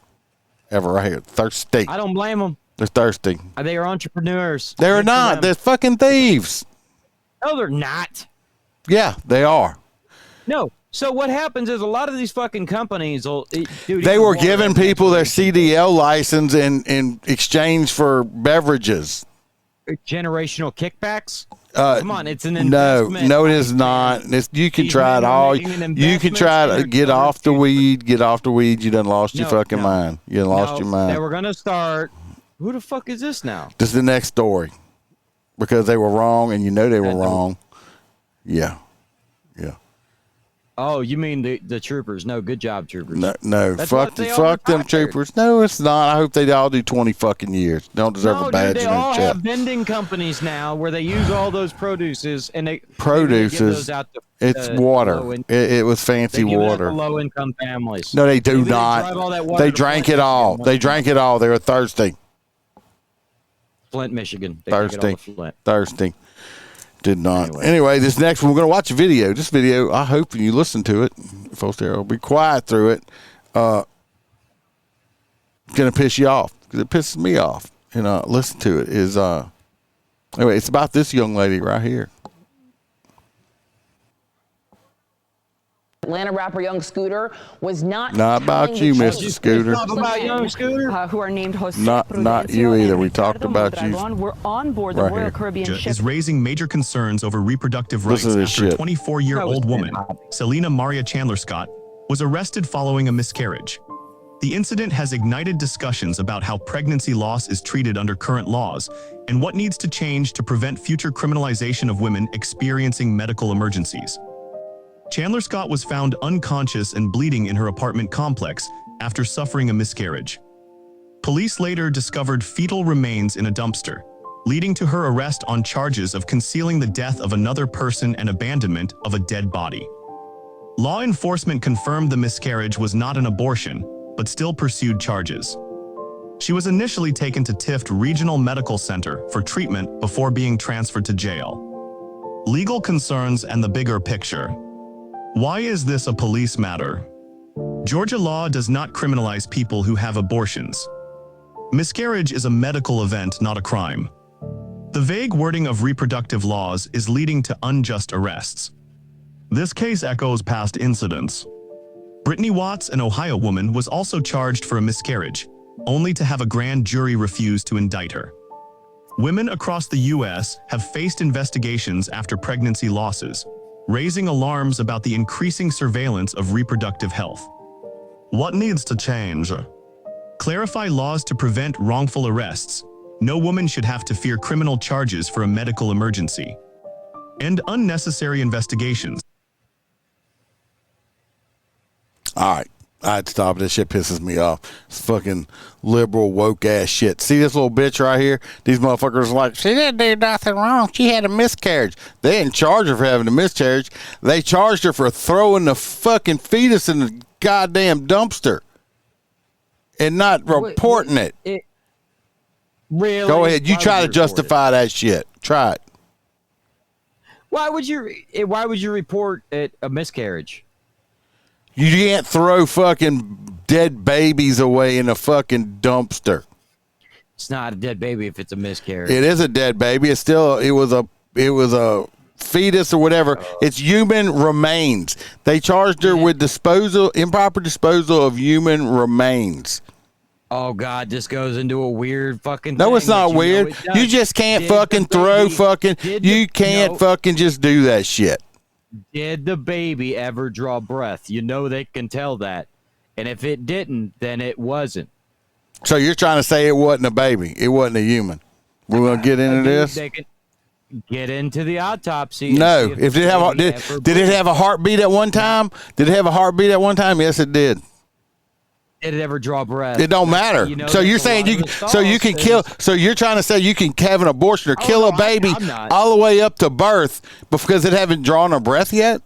right here. Thirsty. I don't blame them. They're thirsty. They are entrepreneurs. They're not. They're fucking thieves. No, they're not. Yeah, they are. No. So what happens is a lot of these fucking companies will. They were giving people their CDL license in exchange for beverages. Generational kickbacks. Come on, it's an investment. No, it is not. You can try it all. You can try to get off the weed. Get off the weed. You done lost your fucking mind. You done lost your mind. They were gonna start. Who the fuck is this now? This is the next story. Because they were wrong, and you know they were wrong. Yeah. Oh, you mean the troopers? No, good job, troopers. No, fuck them troopers. No, it's not. I hope they all do 20 fucking years. They don't deserve a badge. They all have vending companies now where they use all those produces and they give those out to, it's water. It was fancy water. Low income families. No, they do not. They drank it all. They drank it all. They were thirsty. Flint, Michigan. Thirsty. Did not. Anyway, this next one, we're going to watch a video. This video, I hope you listen to it. Folks there will be quiet through it. It's going to piss you off because it pisses me off. And listen to it. Anyway, it's about this young lady right here. Atlanta rapper Young Scooter was not about you, Mr. Scooter. Talk about Young Scooter, who are named Jose. Not you either. We talked about you. We're on board the Royal Caribbean ship. Is raising major concerns over reproductive rights after a 24-year-old woman, Selena Maria Chandler Scott, was arrested following a miscarriage. The incident has ignited discussions about how pregnancy loss is treated under current laws and what needs to change to prevent future criminalization of women experiencing medical emergencies. Chandler Scott was found unconscious and bleeding in her apartment complex after suffering a miscarriage. Police later discovered fetal remains in a dumpster, leading to her arrest on charges of concealing the death of another person and abandonment of a dead body. Law enforcement confirmed the miscarriage was not an abortion, but still pursued charges. She was initially taken to Tift Regional Medical Center for treatment before being transferred to jail. Legal concerns and the bigger picture. Why is this a police matter? Georgia law does not criminalize people who have abortions. Miscarriage is a medical event, not a crime. The vague wording of reproductive laws is leading to unjust arrests. This case echoes past incidents. Brittany Watts, an Ohio woman, was also charged for a miscarriage, only to have a grand jury refuse to indict her. Women across the U.S. have faced investigations after pregnancy losses, raising alarms about the increasing surveillance of reproductive health. What needs to change? Clarify laws to prevent wrongful arrests. No woman should have to fear criminal charges for a medical emergency. End unnecessary investigations. All right. I'd stop. This shit pisses me off. It's fucking liberal, woke ass shit. See this little bitch right here? These motherfuckers are like, she didn't do nothing wrong. She had a miscarriage. They didn't charge her for having a miscarriage. They charged her for throwing the fucking fetus in the goddamn dumpster and not reporting it. Really? Go ahead. You try to justify that shit. Try it. Why would you report it a miscarriage? You can't throw fucking dead babies away in a fucking dumpster. It's not a dead baby if it's a miscarriage. It is a dead baby. It was a fetus or whatever. It's human remains. They charged her with improper disposal of human remains. Oh God, this goes into a weird fucking No, thing, it's not weird. You just can't fucking throw fucking. You can't fucking just do that shit. Did the baby ever draw breath? You know they can tell that. And if it didn't, then it wasn't. So you're trying to say it wasn't a baby. It wasn't a human. We're going to get into this? They can get into the autopsy. No. If it have, did it have a heartbeat at one time? Did it have a heartbeat at one time? Yes, it did. Did it ever draw breath? It don't matter. You know, so you're saying you can kill. So you're trying to say you can have an abortion or kill a baby all the way up to birth because it haven't drawn a breath yet?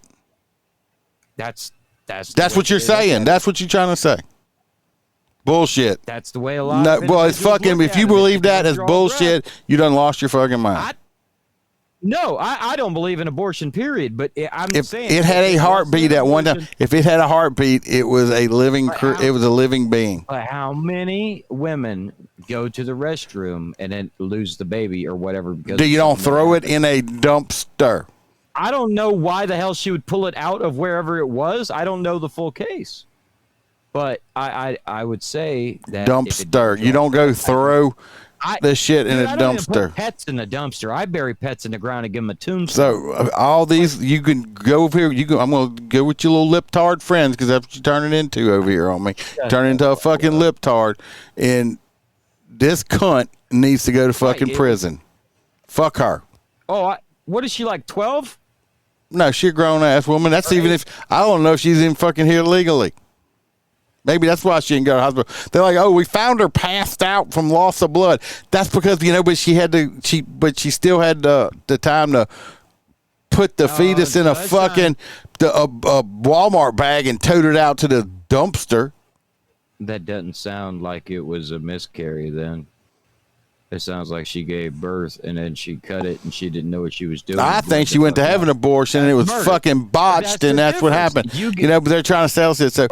That's what you're saying. That's what you're trying to say. Bullshit. That's the way a lot. No, well, it's fucking. If you believe that as bullshit, you done lost your fucking mind. I don't believe in abortion, period. But I'm saying it had a heartbeat at one time. If it had a heartbeat, it was a living. It was a living being. But how many women go to the restroom and then lose the baby or whatever? Because you don't throw it in a dumpster? I don't know why the hell she would pull it out of wherever it was. I don't know the full case, but I would say that dumpster. You don't go throw the shit in a dumpster. I don't even put pets in the dumpster. I bury pets in the ground and give them a tombstone. So all these, you can go over here. I'm gonna go with your little lip-tard friends because that's what you turn it into over here on me. Turn it into a fucking lip-tard, and this cunt needs to go to fucking prison. Fuck her. Oh, what is she, like 12? No, she's a grown-ass woman. That's even if I don't know if she's even fucking here legally. Maybe that's why she didn't go to the hospital. They're like, oh, we found her passed out from loss of blood. That's because, but she still had the time to put the fetus in a fucking a Walmart bag and tote it out to the dumpster. That doesn't sound like it was a miscarry then. It sounds like she gave birth and then she cut it and she didn't know what she was doing. I think she went to have an abortion and it was fucking botched and that's what happened. But they're trying to sell it. So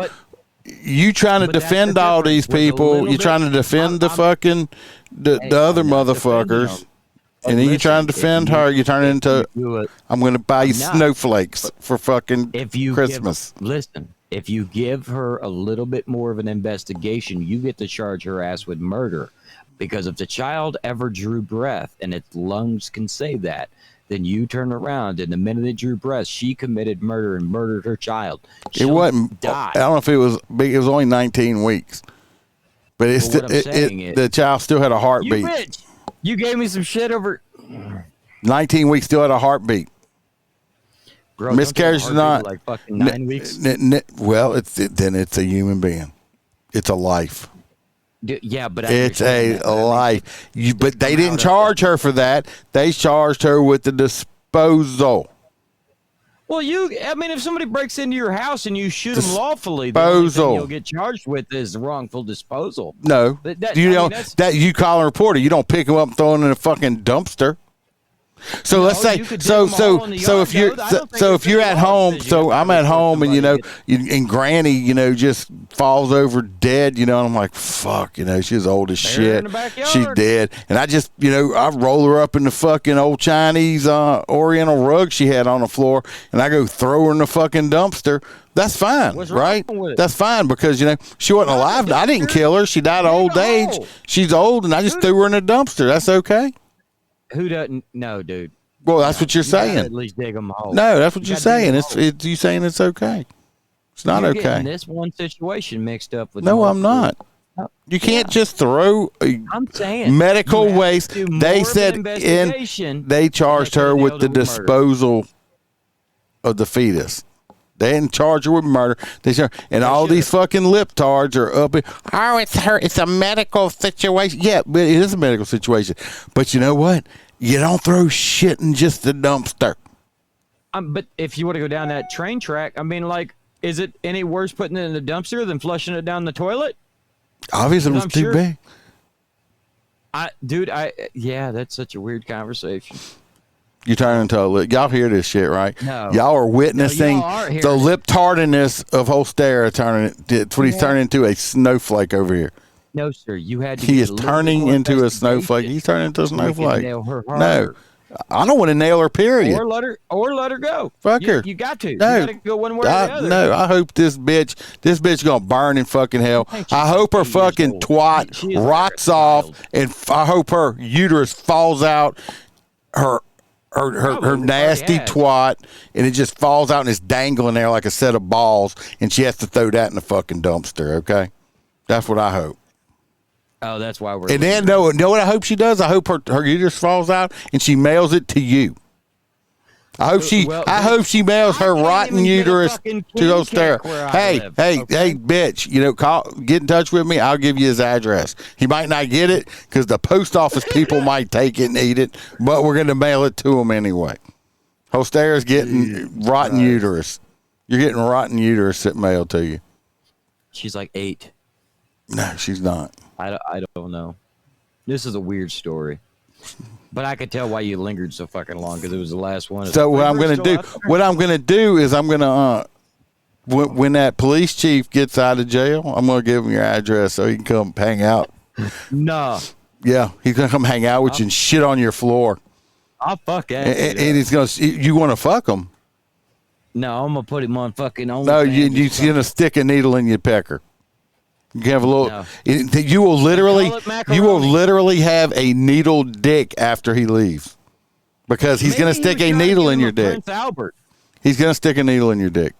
you trying to defend all these people. You're trying to defend the fucking the other motherfuckers. And then you're trying to defend her. You turn it into, I'm going to buy you snowflakes for fucking Christmas. Listen, if you give her a little bit more of an investigation, you get to charge her ass with murder. Because if the child ever drew breath and its lungs can say that, then you turn around and the minute it drew breath, she committed murder and murdered her child. It wasn't. I don't know if it was big. It was only 19 weeks, but it's the child still had a heartbeat. You bitch! You gave me some shit over 19 weeks. Still had a heartbeat. Bro, miscarriage is not like fucking 9 weeks. Well, then it's a human being. It's a life. Yeah, but it's a life. But they didn't charge her for that. They charged her with the disposal. Well, if somebody breaks into your house and you shoot them lawfully, the only thing you'll get charged with is wrongful disposal. No, you call a reporter. You don't pick them up and throw them in a fucking dumpster. So let's say if you're at home, so I'm at home and and Granny just falls over dead, and I'm like, fuck, she's old as shit, she's dead, and I just I roll her up in the fucking old Chinese Oriental rug she had on the floor, and I go throw her in the fucking dumpster. That's fine, right? That's fine because she wasn't alive. I didn't kill her. She died of old age. She's old, and I just threw her in a dumpster. That's okay. Who doesn't? No, dude. Well, that's what you're saying. At least dig them a hole. No, that's what you're saying. It's you saying it's okay. It's not okay. Getting this one situation mixed up with. No, I'm not. You can't just throw I'm saying medical waste. They said they charged her with the disposal of the fetus. They didn't charge her with murder. All these fucking lip-tards are up. Oh, it's her. It's a medical situation. Yeah, but it is a medical situation. But you know what? You don't throw shit in just the dumpster. But if you want to go down that train track, is it any worse putting it in the dumpster than flushing it down the toilet? Obviously, it was too big. Yeah, that's such a weird conversation. You turn into y'all hear this shit, right? No. Y'all are witnessing the lip-tardiness of Holstera turning. That's what he's turning into, a snowflake over here. No, sir. You had to. He is turning into a snowflake. He's turning into a snowflake. No, I don't want to nail her. Period. Or let her go. Fuck her. You got to. No. You got to go one way or the other. No, I hope this bitch gonna burn in fucking hell. I hope her fucking twat rots off, and I hope her uterus falls out. her nasty twat, and it just falls out and it's dangling there like a set of balls, and she has to throw that in the fucking dumpster. Okay, that's what I hope. Oh, that's why we're. And then know what I hope she does? I hope her uterus falls out and she mails it to you. I hope she mails her rotten uterus to those there. Hey, bitch! You know, get in touch with me. I'll give you his address. He might not get it because the post office people might take it and eat it, but we're going to mail it to him anyway. Hostera's getting rotten uterus. You're getting rotten uterus that mailed to you. She's like 8. No, she's not. I don't know. This is a weird story. But I could tell why you lingered so fucking long because it was the last one. So what I'm going to do is I'm going to when that police chief gets out of jail, I'm going to give him your address so he can come hang out. No. Yeah, he's going to come hang out with you and shit on your floor. I'll fuck that. And he's going to. You want to fuck him? No, I'm going to put him on fucking. No, you're going to stick a needle in your pecker. You can have a little. No. You will literally have a needle dick after he leaves, because he's going to stick a needle in your dick. Prince Albert. He's going to stick a needle in your dick.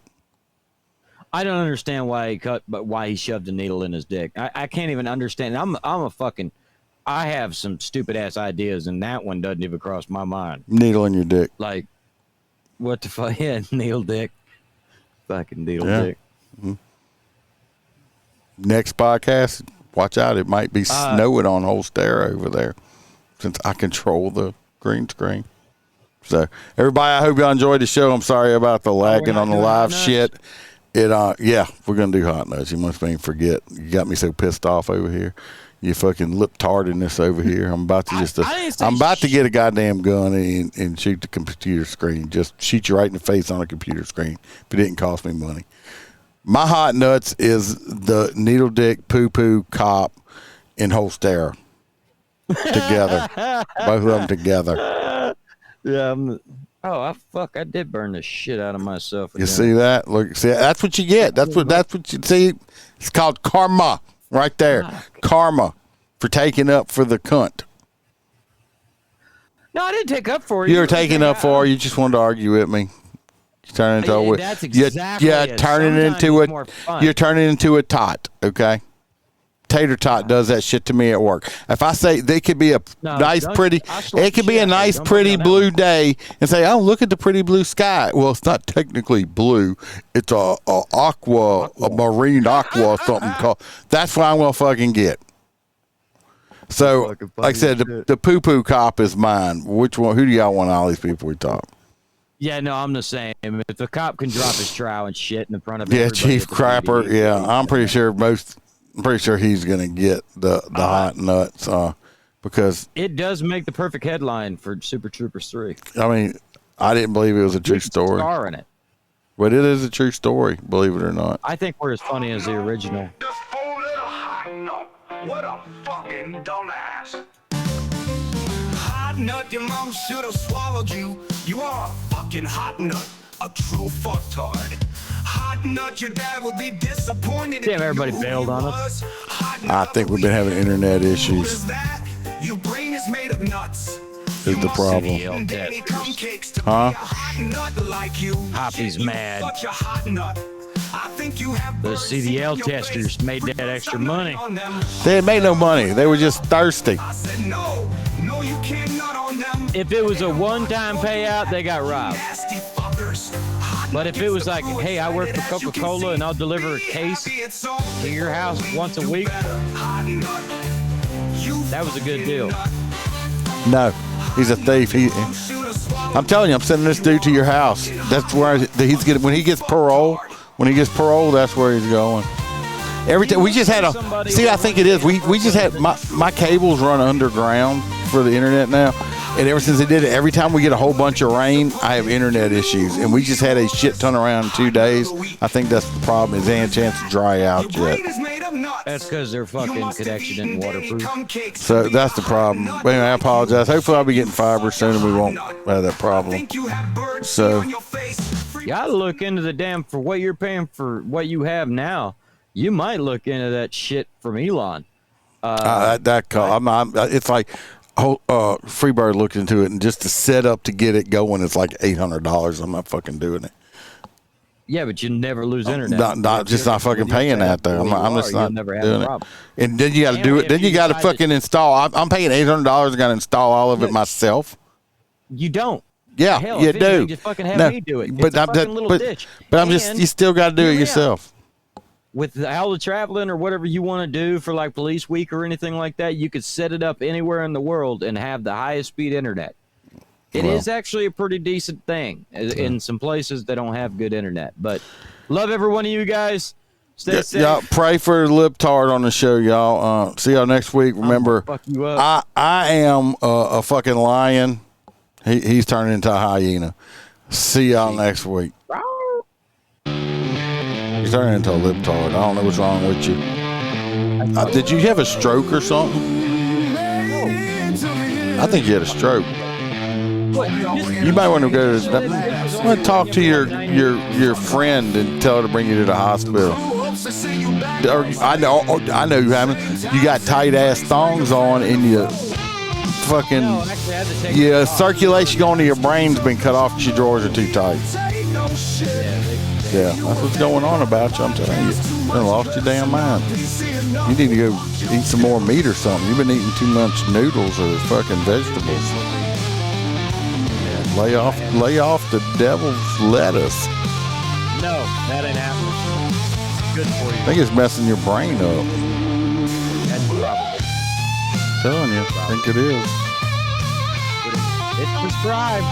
I don't understand why he shoved a needle in his dick. I can't even understand. I'm a fucking. I have some stupid ass ideas, and that one doesn't even cross my mind. Needle in your dick. Like, what the fuck? Yeah, needle dick. Fucking needle dick. Mm-hmm. Next podcast, watch out. It might be snowing on Holster over there, since I control the green screen. So, everybody, I hope y'all enjoyed the show. I'm sorry about the lagging on the live shit. Yeah, we're going to do hot nuts. You must mean forget. You got me so pissed off over here. You fucking lip tardiness over here. I'm about to get a goddamn gun and shoot the computer screen. Just shoot you right in the face on a computer screen if it didn't cost me money. My hot nuts is the needle dick poo poo cop and Holster together, both of them together. Yeah. I did burn the shit out of myself. Again. You see that? Look, see, that's what you get. That's what you see. It's called karma, right there. Karma for taking up for the cunt. No, I didn't take up for you. You were taking up for her. You just wanted to argue with me. Turn into that's exactly You're turning into a tot, okay? Tater Tot does that shit to me at work. If I say they could be a nice pretty blue day and say, "Oh, look at the pretty blue sky." Well, it's not technically blue. It's a marine aqua something called. That's what I'm gonna fucking get. So, like I said, the poo poo cop is mine. Which one? Who do y'all want? All these people we talk. Yeah, no, I'm the same. If the cop can drop his trowel and shit in front of everybody. Yeah, Chief Crapper. Yeah, I'm pretty sure he's gonna get the hot nuts because it does make the perfect headline for Super Troopers 3. I mean, I didn't believe it was a true story. Star in it, but it is a true story, believe it or not. I think we're as funny as the original. What a fucking dumbass. Hot nut, your mom should have swallowed you. You are a fucking hot nut, a true fucktard. Hot nut, your dad would be disappointed. Damn, everybody bailed on us. I think we've been having internet issues. Your brain is made of nuts. Is the problem? Huh? Hoppy's mad. The CDL testers made that extra money. They had made no money. They were just thirsty. If it was a one-time payout, they got robbed. But if it was like, hey, I work for Coca-Cola and I'll deliver a case to your house once a week, that was a good deal. No, he's a thief. I'm telling you, I'm sending this dude to your house. That's where he's getting. When he gets parole, that's where he's going. Every time we just had a see, I think it is. We just had my cables run underground for the internet now, and ever since they did it, every time we get a whole bunch of rain, I have internet issues, and we just had a shit ton around in 2 days. I think that's the problem. Is they ain't a chance to dry out yet. That's because their fucking connection isn't waterproof. So that's the problem. But anyway, I apologize. Hopefully I'll be getting fiber soon and we won't have that problem. So you gotta look into the damn for what you're paying for what you have now. You might look into that shit from Elon. it's like Freebird looked into it, and just to set up to get it going, it's like $800. I'm not fucking doing it. Yeah, but you never lose internet. Not fucking paying that though. I'm just not doing it. And then you got to do it. Then you got to fucking install. I'm paying $800. I got to install all of it myself. You don't. Yeah, Hell, you if anything, do. Just fucking have me do it. It's a fucking little dish. But I'm just. You still got to do it yourself. With all the traveling or whatever you want to do for like police week or anything like that, you could set it up anywhere in the world and have the highest speed internet. It is actually a pretty decent thing in some places that don't have good internet. But love every one of you guys. Stay safe. Y'all pray for Libtard on the show, y'all. See y'all next week. Remember, I am a fucking lion. He's turning into a hyena. See y'all next week. He's turning into a Libtard. I don't know what's wrong with you. Did you have a stroke or something? I think you had a stroke. You might want to go to talk to your friend and tell her to bring you to the hospital. I know you haven't. You got tight ass thongs on and you fucking circulation going to your brain's been cut off because your drawers are too tight. Yeah, that's what's going on about you. I'm telling you, you lost your damn mind. You need to go eat some more meat or something. You've been eating too much noodles or fucking vegetables. Lay off the devil's lettuce. No, that ain't happening. Good for you. I think it's messing your brain up. That's probably. Telling you, I think it is. It's prescribed.